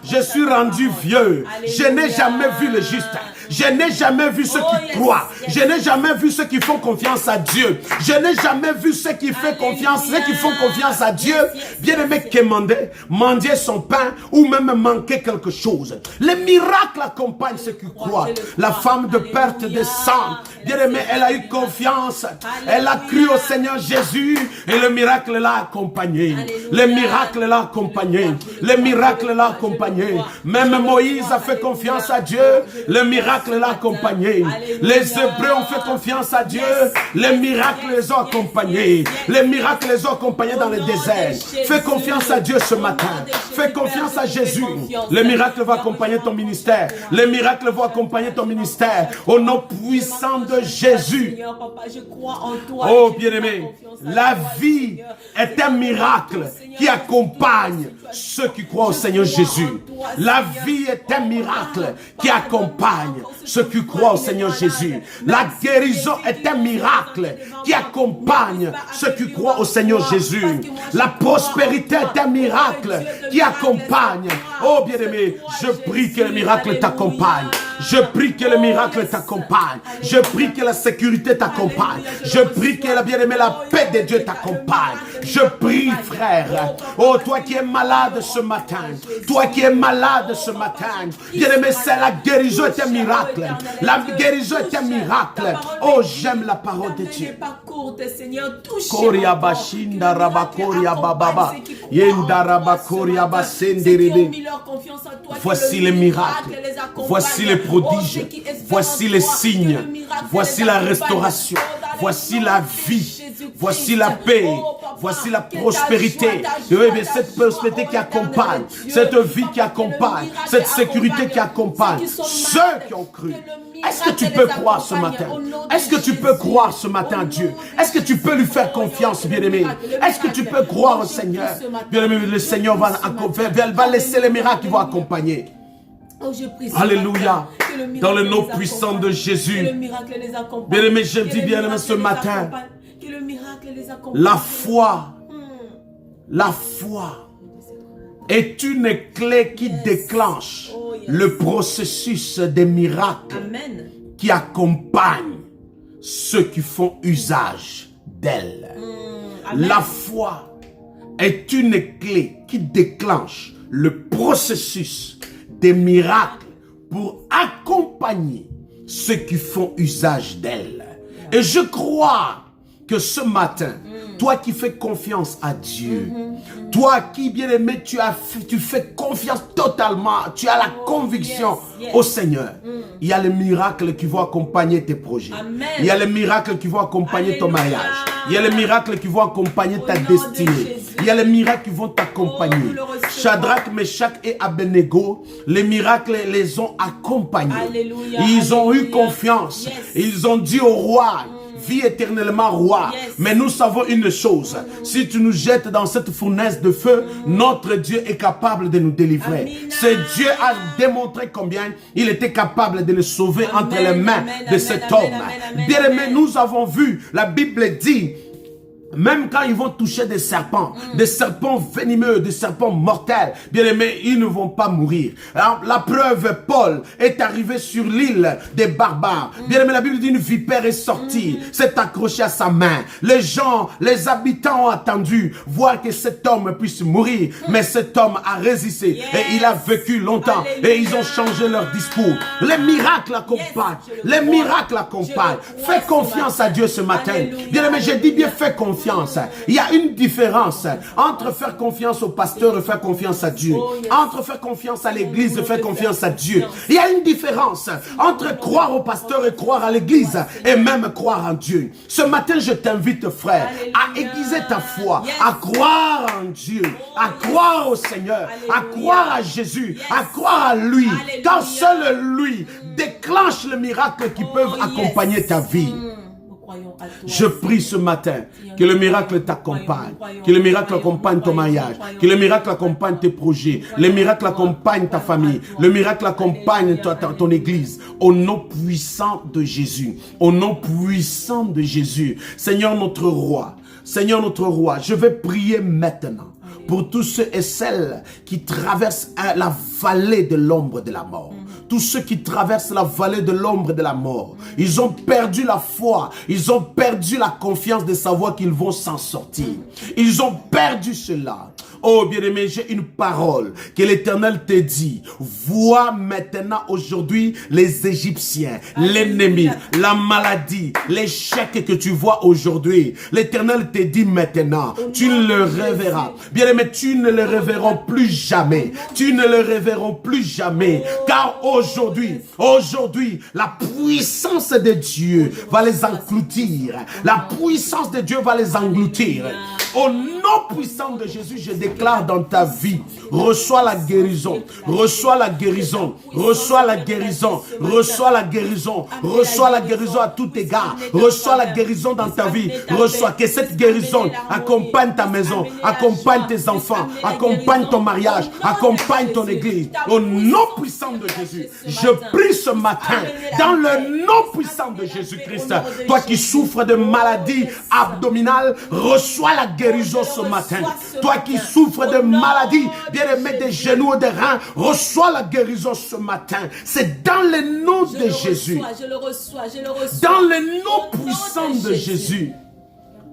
je suis rendu vieux, je n'ai jamais vu le juste, je n'ai jamais vu ceux qui croient, je n'ai jamais vu ceux qui font confiance à Dieu, je n'ai jamais vu ceux qui font confiance à Dieu, bien-aimé, mendier son pain ou même manquer quelque chose. Les miracles accompagnent ceux qui croient. La femme de perte de sang, bien-aimé, elle a eu confiance, elle a cru au Seigneur Jésus et le miracle l'a accompagné. Le miracle l'a accompagné. Le miracle l'a accompagné. Même Moïse a fait confiance à Dieu. Le miracle l'a accompagné. Les Hébreux ont fait confiance à Dieu. Les miracles les ont accompagnés. Les miracles les ont accompagnés dans le désert. Fais confiance à Dieu ce matin. Fais confiance à Jésus. Le miracle va accompagner ton ministère. Les miracles vont accompagner ton ministère. Au nom puissant de Jésus. Oh bien-aimé, la vie est un miracle qui accompagne ceux qui croient au Seigneur Jésus. La vie est un miracle qui accompagne ceux qui croient au Seigneur Jésus. La guérison est un miracle qui accompagne ceux qui croient au Seigneur Jésus. La prospérité est un miracle qui accompagne. Oh bien-aimé, je prie que le miracle t'accompagne. Je prie que le miracle t'accompagne. Je prie que la sécurité t'accompagne. Je prie que la bien-aimée, la paix de Dieu t'accompagne. Je prie, frère. Oh, toi qui es malade ce matin. Toi qui es malade ce matin. Bien-aimé, c'est la guérison est un miracle. La guérison est un miracle. Oh, j'aime la parole de Dieu. Koria bashinda rabakoria bababa. Yenda rabakoria basenderibe. Voici les miracles. Voici les prodiges. Voici les signes. Voici la restauration. Voici la vie. Voici la paix. Voici la prospérité. Cette prospérité qui accompagne. Cette vie qui accompagne. Cette sécurité qui accompagne. Ceux qui ont cru. Est-ce que tu peux croire ce matin? Est-ce que tu peux croire ce matin à Dieu? Est-ce que tu peux lui faire confiance, bien-aimé? Est-ce que tu peux croire au Seigneur? Bien-aimé, le Seigneur va laisser les miracles qui vont accompagner. Alléluia. Dans le nom puissant de Jésus. Bien-aimé, je dis bien-aimé ce matin. La foi est une clé qui déclenche le processus des miracles qui accompagnent ceux qui font usage d'elle. La foi est une clé qui qui déclenche le processus des miracles pour accompagner ceux qui font usage d'elle. Et je crois que ce matin, toi qui fais confiance à Dieu, toi qui, bien-aimé, tu fais confiance totalement, tu as la conviction au Seigneur. Il y a les miracles qui vont accompagner tes projets. Amen. Il y a les miracles qui vont accompagner ton mariage. Il y a les miracles qui vont accompagner ta destinée. Il y a les miracles qui vont t'accompagner. Shadrach, Meshach et Abednego, les miracles les ont accompagnés. Alléluia, Ils ont eu alléluia. confiance. Yes. Ils ont dit au roi, vis éternellement roi. Yes. Mais nous savons une chose, si tu nous jettes dans cette fournaise de feu, notre Dieu est capable de nous délivrer. Amina. Ce Dieu a démontré combien il était capable de le sauver Amen, entre les mains amen, de amen, cet amen, homme. amen, Bien aimé, amen. nous avons vu, la Bible dit, même quand ils vont toucher des serpents venimeux, des serpents mortels, bien aimés, ils ne vont pas mourir. Alors, la preuve, Paul est arrivé sur l'île des barbares. Bien aimé, la Bible dit une vipère est sortie, s'est accrochée à sa main. Les gens, les habitants ont attendu voir que cet homme puisse mourir, mais cet homme a résisté et il a vécu longtemps. Alléluia. Et ils ont changé leur discours. Les miracles accompagnent. je le Les crois. miracles accompagnent. Je le crois Fais ce confiance matin. à Dieu ce matin. Alléluia, Bien aimé, j'ai dit bien, alléluia. fais confiance. Il y a une différence entre faire confiance au pasteur et faire confiance à Dieu. Oh, yes. Entre faire confiance à l'église et faire confiance à Dieu. Il y a une différence entre croire au pasteur et croire à l'église et même croire en Dieu. Ce matin, je t'invite, frère, à Alléluia. aiguiser ta foi, Yes. à croire en Dieu, à croire au Seigneur, à Alléluia. croire à Jésus, Yes. à croire à lui. Alléluia. Car seul lui déclenche les miracles qui peuvent yes. accompagner ta vie. Nous croyons à toi. Je prie ce matin que le miracle t'accompagne, que le miracle accompagne ton mariage, que le miracle accompagne tes projets, le miracle accompagne ta famille, le miracle accompagne ton église. Au nom puissant de Jésus, au nom puissant de Jésus. Seigneur notre roi, Seigneur notre roi, je vais prier maintenant pour tous ceux et celles qui traversent la vallée de l'ombre de la mort. Tous ceux qui traversent la vallée de l'ombre de la mort, ils ont perdu la foi, ils ont perdu la confiance de savoir qu'ils vont s'en sortir. Ils ont perdu cela. Oh bien-aimé, j'ai une parole que l'Éternel te dit. Vois maintenant aujourd'hui les Égyptiens, l'ennemi, la maladie, l'échec que tu vois aujourd'hui. L'Éternel te dit maintenant, tu ne le reverras. Bien-aimé, tu ne le reverras plus jamais. Tu ne le reverras plus jamais. Car aujourd'hui, la puissance de Dieu va les engloutir. La puissance de Dieu va les engloutir. Au nom puissant de Jésus, je déclare dans ta vie, reçois la guérison, reçois la guérison, reçois la guérison, reçois la guérison, reçois la guérison à tout égard, reçois la guérison dans ta vie, reçois que cette guérison accompagne ta maison, accompagne tes enfants, accompagne ton mariage, accompagne ton église. Au nom puissant de Jésus, je prie ce matin, dans le nom puissant de Jésus-Christ, toi qui souffres de maladies abdominales, reçois la guérison ce matin. Toi qui souffres de maladies, bien-aimé des genoux et des reins, reçois la guérison ce matin. C'est dans le nom de Jésus. Je le reçois, je le reçois. Dans le nom puissant de Jésus.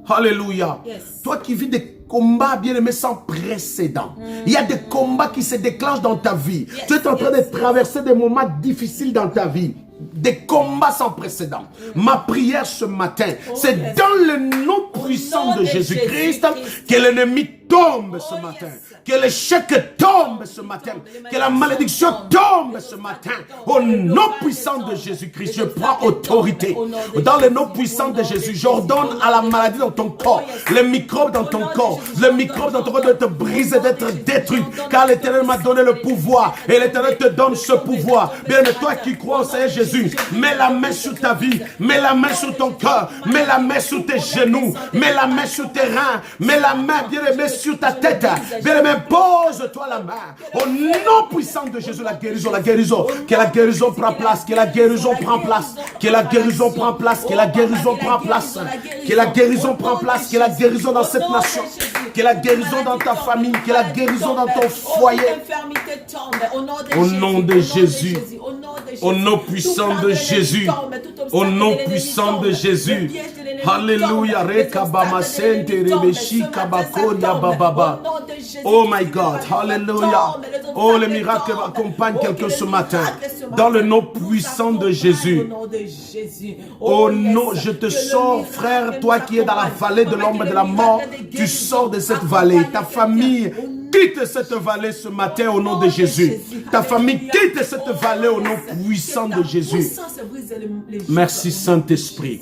Alléluia. Yes. Toi qui vis des combats, bien-aimés, sans précédent. Il y a des combats qui se déclenchent dans ta vie. Tu es en train de traverser des moments difficiles dans ta vie. Des combats sans précédent. Ma prière ce matin, c'est dans le nom puissant de Jésus-Christ que l'ennemi tombe ce matin. Que l'échec tombe ce matin. Que la malédiction tombe ce matin. Au nom puissant de Jésus-Christ, je prends autorité. Dans le nom puissant de Jésus, j'ordonne à la maladie dans ton corps, les microbes dans ton corps, les microbes dans ton corps d'être brisés, d'être détruits. Car l'Éternel m'a donné le pouvoir. Et l'Éternel te donne ce pouvoir. Bien, toi qui crois au Seigneur Jésus, mets la main sur ta vie, mets la main sur ton cœur, mets la main sur tes genoux, mets la main sur tes reins, mets la main, bien aimé, sur ta tête. Bien aimé, pose-toi la main. Au nom puissant de Jésus, la guérison, la guérison. Que la guérison prend place, que la guérison prend place, que la guérison prend place, que la guérison prend place, que la guérison prend place, que la guérison dans cette nation, que la guérison dans ta famille, que la guérison dans ton foyer. Au nom de Jésus, au nom puissant de Jésus, au nom puissant de Jésus, Alléluia. Rekabama sente rebeshi kabakoria bababa. Oh my God. Alléluia. Oh, le miracle accompagne quelqu'un ce matin. Dans le nom puissant de Jésus. Oh non, je te sors, frère, toi qui es dans la vallée de l'ombre de la mort. Tu sors de cette vallée. Ta famille quitte cette vallée ce matin au nom de Jésus. Ta famille quitte cette vallée au nom puissant de Jésus. Merci Saint-Esprit.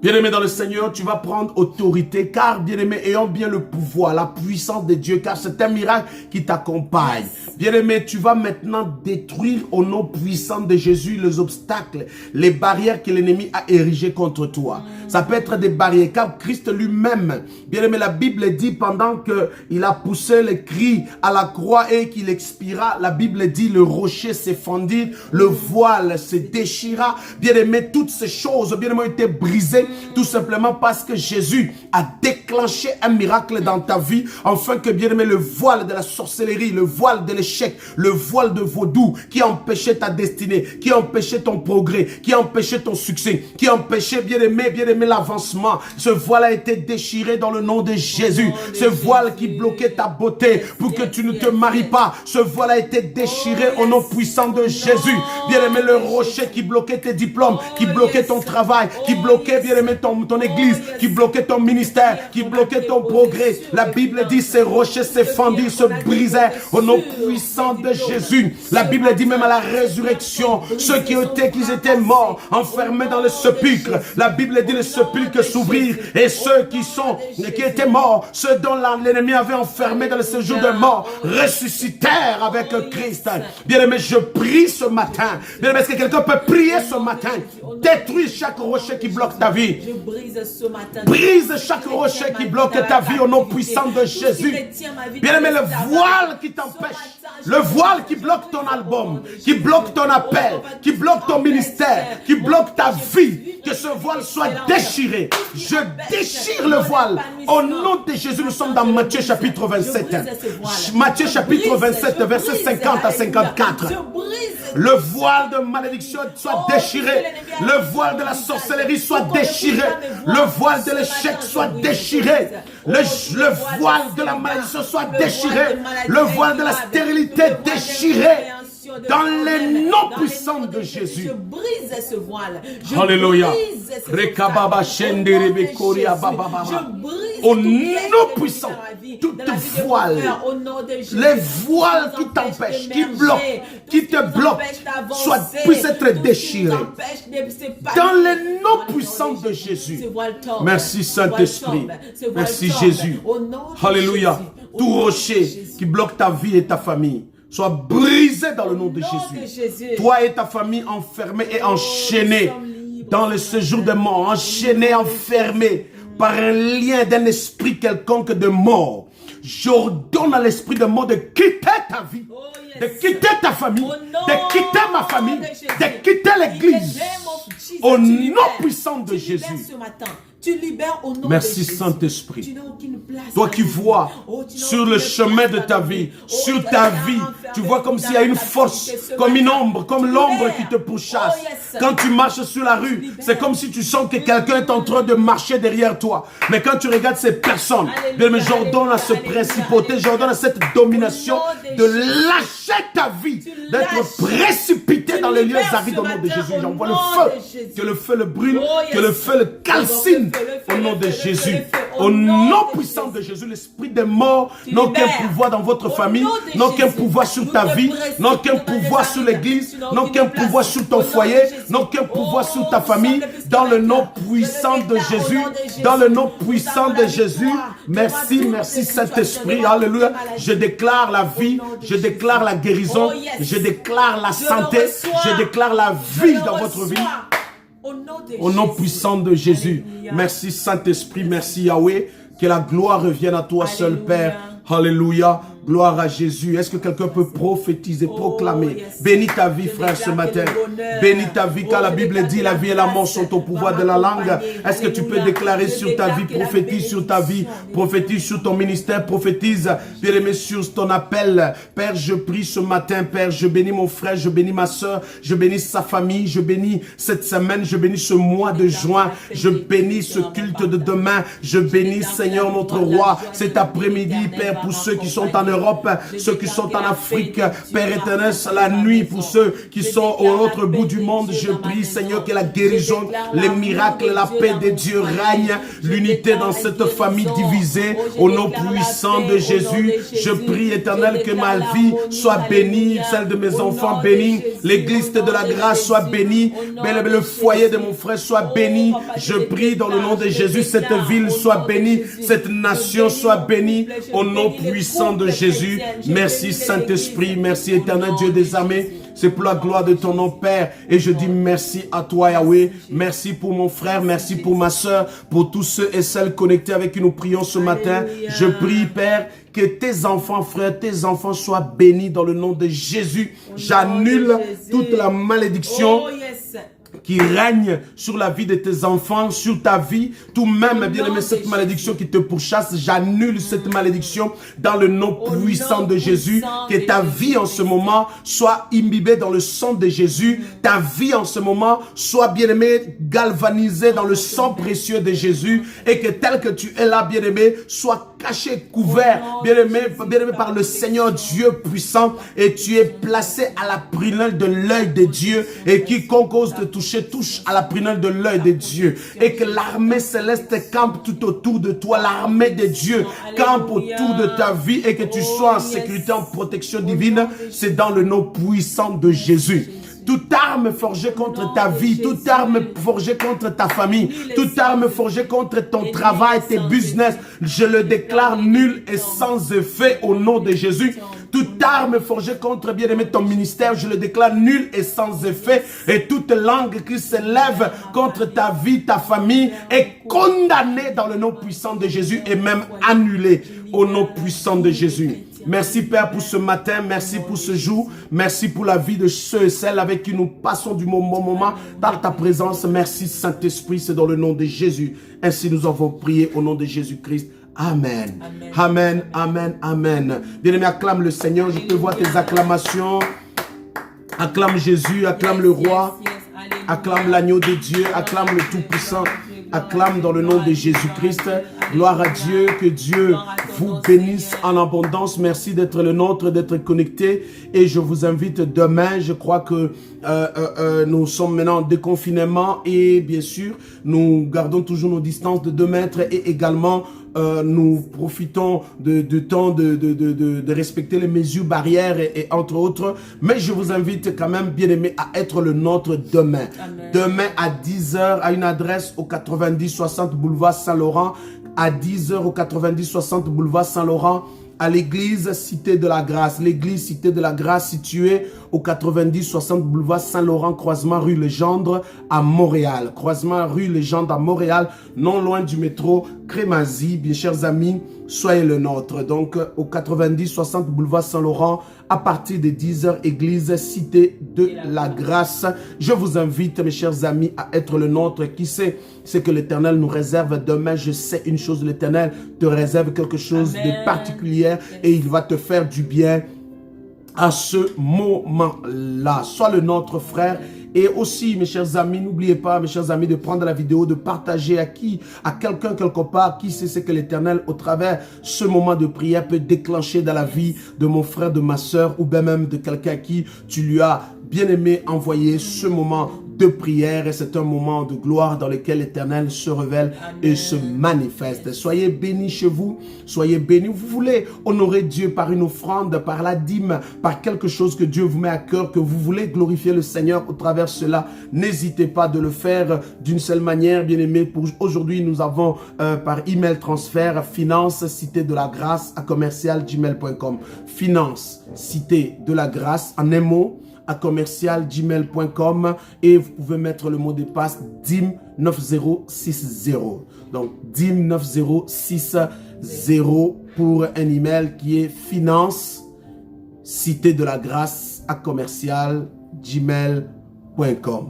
Bien-aimé dans le Seigneur, tu vas prendre autorité, car, bien-aimé, ayant bien le pouvoir, la puissance de Dieu, car c'est un miracle qui t'accompagne. Bien-aimé, tu vas maintenant détruire au nom puissant de Jésus les obstacles, les barrières que l'ennemi a érigées contre toi. Ça peut être des barrières, car Christ lui-même, bien-aimé, la Bible dit, pendant qu'il a poussé le cri à la croix et qu'il expira, la Bible dit, le rocher s'est fendu, le voile se déchira. Bien-aimé, toutes ces choses, bien-aimé, ont été brisées, tout simplement parce que Jésus a déclenché un miracle dans ta vie, afin que, bien-aimé, le voile de la sorcellerie, le voile de l'échec, le voile de vaudou, qui empêchait ta destinée, qui empêchait ton progrès, qui empêchait ton succès, qui empêchait, bien-aimé, l'avancement, ce voile a été déchiré dans le nom de Jésus. Ce voile qui bloquait ta beauté pour que tu ne te maries pas, ce voile a été déchiré au nom puissant de Jésus. Bien-aimé, le rocher qui bloquait tes diplômes, qui bloquait ton travail, qui bloquait, bien-aimé, ton église, qui bloquait ton ministère, qui bloquait ton progrès. La Bible dit, ces rochers s'est fendu, se brisaient au nom puissant de Jésus. La Bible dit même à la résurrection, ceux qui étaient morts, enfermés dans le sépulcre. La Bible dit, le sépulcre s'ouvrir et ceux qui étaient morts, ceux dont l'ennemi avait enfermé dans le séjour de mort, ressuscitèrent avec Christ. Bien-aimé, je prie ce matin. Bien-aimé, est-ce que quelqu'un peut prier ce matin? Détruis chaque rocher qui bloque ta vie. Je brise ce matin. Brise chaque rocher qui bloque ta vie au nom puissant de Jésus. Bien-aimé, le voile qui t'empêche, le voile qui bloque ton album, qui bloque ton appel, qui bloque ton ministère, qui bloque ta vie, que ce voile soit déchiré. Je déchire le voile. Au nom de Jésus, nous sommes dans Matthieu chapitre 27. Matthieu chapitre 27, verset 50 à 54. Le voile de malédiction soit déchiré. Le voile de la sorcellerie soit déchiré. Le voile de l'échec soit déchiré. Le voile de la malédiction soit déchiré. Le voile de la stérilité déchiré. Dans les noms puissants de Jésus. Je brise ce voile. Alléluia. Au nom puissant, toute voile, les voiles qui t'empêchent, qui te bloquent, puissent être déchirés. Dans les noms puissants de Jésus. Merci Saint-Esprit. Merci Jésus. Alléluia. Tout rocher qui bloque ta vie et ta famille soit brisé dans le nom de Jésus. Toi et ta famille enfermés et enchaînés dans le séjour de mort, enchaînés, enfermés par un lien d'un esprit quelconque de mort. J'ordonne à l'esprit de mort de quitter ta vie, de quitter ta famille, de quitter ma famille, de quitter l'église. Au nom puissant de Jésus. Tu libères au nom merci de Jésus. Saint-Esprit. Toi qui vois sur le chemin de ta vie, sur ta vie, tu vois comme s'il y a une force, comme une ombre, comme l'ombre qui te pourchasse. Quand tu marches sur la rue, c'est comme si tu sens que quelqu'un est en train de marcher derrière toi. Mais quand tu regardes ces personnes, mais j'ordonne à ce principauté, j'ordonne à cette domination de lâcher ta vie, d'être précipité dans les lieux arides au nom de Jésus. J'envoie le feu, que le feu le brûle, que le feu le calcine. Au nom de Jésus, au nom puissant de Jésus, l'esprit des morts n'a aucun pouvoir dans votre famille, n'a aucun pouvoir sur ta vie, n'a aucun pouvoir sur l'église, n'a aucun pouvoir sur ton foyer, n'a aucun pouvoir sur ta famille. Dans le nom puissant de Jésus, dans le nom puissant de Jésus, merci, merci Saint-Esprit, alléluia. Je déclare la vie, je déclare la guérison, je déclare la santé, je déclare la vie dans votre vie. Au nom puissant de Jésus. Merci Saint-Esprit, merci Yahweh. Que la gloire revienne à toi seul, Père. Alléluia. Gloire à Jésus. Est-ce que quelqu'un peut prophétiser, proclamer? Bénis ta vie, frère, ce matin. Bénis ta vie, car la Bible dit la vie et la mort sont au pouvoir de la langue. Est-ce que tu peux déclarer sur ta vie, prophétise sur ta vie, prophétise sur ton ministère, prophétise, bien-aimé, sur ton appel. Père, je prie ce matin, Père, je bénis mon frère, je bénis ma soeur, je bénis sa famille, je bénis cette semaine, je bénis ce mois de juin, je bénis ce culte de demain, je bénis, Seigneur, notre roi, cet après-midi, Père, pour ceux qui sont en Europe, ceux qui sont en Afrique, Père éternel, la nuit, pour ceux qui sont au l'autre bout du monde, je prie, Seigneur, que la guérison, les miracles, la paix de Dieu règne, l'unité dans cette famille divisée, au nom puissant de Jésus. Je prie, éternel, que ma vie soit bénie, celle de mes enfants bénie, l'église de la grâce soit bénie, le foyer de mon frère soit béni. Je prie dans le nom de Jésus, cette ville soit bénie, cette nation soit bénie, au nom puissant de Jésus. Merci Saint-Esprit, merci éternel Dieu des armées. C'est pour la gloire de ton nom, Père. Et je dis merci à toi, Yahweh. Merci pour mon frère, merci pour ma soeur, pour tous ceux et celles connectés avec qui nous prions ce matin. Je prie, Père, que tes enfants, frères, tes enfants soient bénis dans le nom de Jésus. J'annule toute la malédiction qui règne sur la vie de tes enfants, sur ta vie, tout même, bien-aimé, cette malédiction qui te pourchasse, j'annule cette malédiction dans le nom puissant de Jésus, que ta vie en ce moment soit imbibée dans le sang de Jésus, ta vie en ce moment soit, bien-aimé, galvanisée dans le sang précieux de Jésus, et que tel que tu es là, bien-aimé, soit caché, couvert, bien-aimé par le Seigneur Dieu puissant, et tu es placé à la prunelle de l'œil de Dieu, et quiconque ose te touche à la prunelle de l'œil de Dieu, et que l'armée céleste campe tout autour de toi, l'armée de Dieu campe autour de ta vie, et que tu sois en sécurité, en protection divine. C'est dans le nom puissant de Jésus. Toute arme forgée contre ta vie, toute arme forgée contre ta famille, toute arme forgée contre ton travail, tes business, je le déclare nul et sans effet au nom de Jésus. Toute arme forgée contre, bien-aimé, ton ministère, je le déclare nul et sans effet. Et toute langue qui s'élève contre ta vie, ta famille, est condamnée dans le nom puissant de Jésus et même annulée au nom puissant de Jésus. Merci Père pour ce matin, merci pour ce jour, merci pour la vie de ceux et celles avec qui nous passons du bon moment dans ta présence. Merci Saint-Esprit, c'est dans le nom de Jésus. Ainsi nous avons prié au nom de Jésus-Christ. Amen. Amen, amen, amen. Bien-aimé, acclame le Seigneur, je te vois tes acclamations. Acclame Jésus, acclame le roi, acclame l'agneau de Dieu, acclame le Tout-Puissant. Acclame dans le nom de Jésus-Christ. Gloire à Dieu, que Dieu vous bénisse en abondance. Merci d'être le nôtre, d'être connecté. Et je vous invite demain, je crois que nous sommes maintenant en déconfinement et bien sûr, nous gardons toujours nos distances de 2 mètres et également nous profitons du temps de respecter les mesures barrières et entre autres. Mais je vous invite quand même, bien aimé, à être le nôtre demain. Amen. Demain à 10h à une adresse au 90-60 boulevard Saint-Laurent. À 10h au 90-60 boulevard Saint-Laurent. À l'église Cité de la Grâce. L'église Cité de la Grâce située au 90-60 boulevard Saint-Laurent, croisement rue Legendre à Montréal. Croisement rue Legendre à Montréal, non loin du métro Crémazie. Bien chers amis, soyez le nôtre. Donc au 90-60 boulevard Saint-Laurent, à partir de 10h, église Cité de la Grâce. Je vous invite, mes chers amis, à être le nôtre. Qui sait ce que l'Éternel nous réserve demain? Je sais une chose, l'Éternel te réserve quelque chose de particulier et il va te faire du bien à ce moment-là. Sois le nôtre, frère. Et aussi, mes chers amis, n'oubliez pas, mes chers amis, de prendre la vidéo, de partager à quelqu'un quelque part, qui sait ce que l'Éternel, au travers ce moment de prière, peut déclencher dans la vie de mon frère, de ma soeur, ou bien même de quelqu'un à qui tu lui as bien aimé envoyer ce moment de prière. Et c'est un moment de gloire dans lequel l'Éternel se révèle et se manifeste. Soyez bénis chez vous, soyez bénis. Vous voulez honorer Dieu par une offrande, par la dîme, par quelque chose que Dieu vous met à cœur, que vous voulez glorifier le Seigneur au travers de cela, n'hésitez pas de le faire d'une seule manière, bien aimé. Pour aujourd'hui, nous avons par email transfert finance cité de la grâce à commercial@gmail.com. Finance cité de la grâce en un mot à commercial@gmail.com et vous pouvez mettre le mot de passe DIM 9060. Donc DIM 9060 pour un email qui est finance cité de la grâce à commercial gmail.com.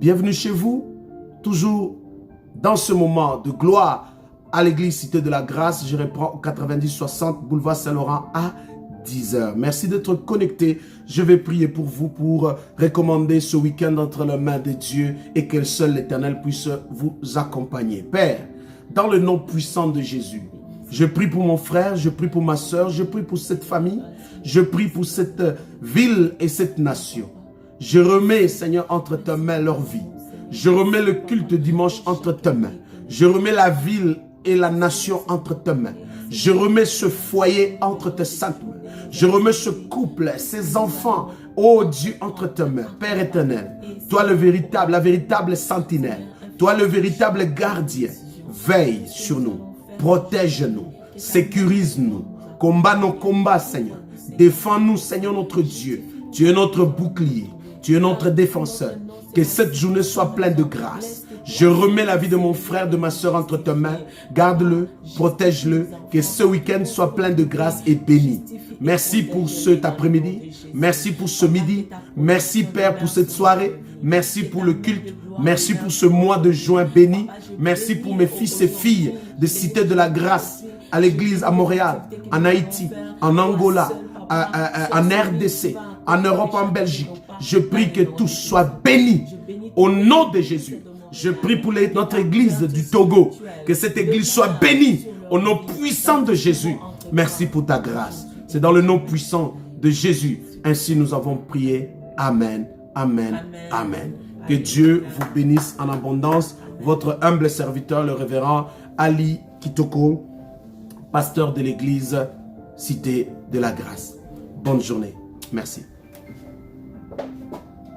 Bienvenue chez vous, toujours dans ce moment de gloire à l'église Cité de la Grâce. Je reprends au 90-60 boulevard Saint-Laurent à 10h. Merci d'être connecté. Je vais prier pour vous pour recommander ce week-end entre les mains de Dieu et que seul l'Éternel puisse vous accompagner. Père, dans le nom puissant de Jésus, je prie pour mon frère, je prie pour ma soeur, je prie pour cette famille, je prie pour cette ville et cette nation. Je remets, Seigneur, entre tes mains leur vie. Je remets le culte dimanche entre tes mains. Je remets la ville et la nation entre tes mains. Je remets ce foyer entre tes saintes mains. Je remets ce couple, ces enfants, ô Dieu, entre tes mains. Père éternel, toi la véritable sentinelle, toi le véritable gardien, veille sur nous, protège-nous, sécurise-nous, combat nos combats, Seigneur. Défends-nous, Seigneur notre Dieu. Tu es notre bouclier. Tu es notre défenseur. Que cette journée soit pleine de grâce. Je remets la vie de mon frère, de ma soeur entre tes mains. Garde-le, protège-le. Que ce week-end soit plein de grâce et béni. Merci pour cet après-midi. Merci pour ce midi. Merci Père pour cette soirée. Merci pour le culte. Merci pour ce mois de juin béni. Merci pour mes fils et filles de Cité de la Grâce, à l'église à Montréal, en Haïti, en Angola, en RDC, en Europe, en Belgique. Je prie que tous soient bénis au nom de Jésus. Je prie pour notre église du Togo, que cette église soit bénie au nom puissant de Jésus. Merci pour ta grâce. C'est dans le nom puissant de Jésus. Ainsi nous avons prié. Amen, amen, amen. Que Dieu vous bénisse en abondance. Votre humble serviteur, le révérend Ali Kitoko, pasteur de l'église Cité de la Grâce. Bonne journée. Merci.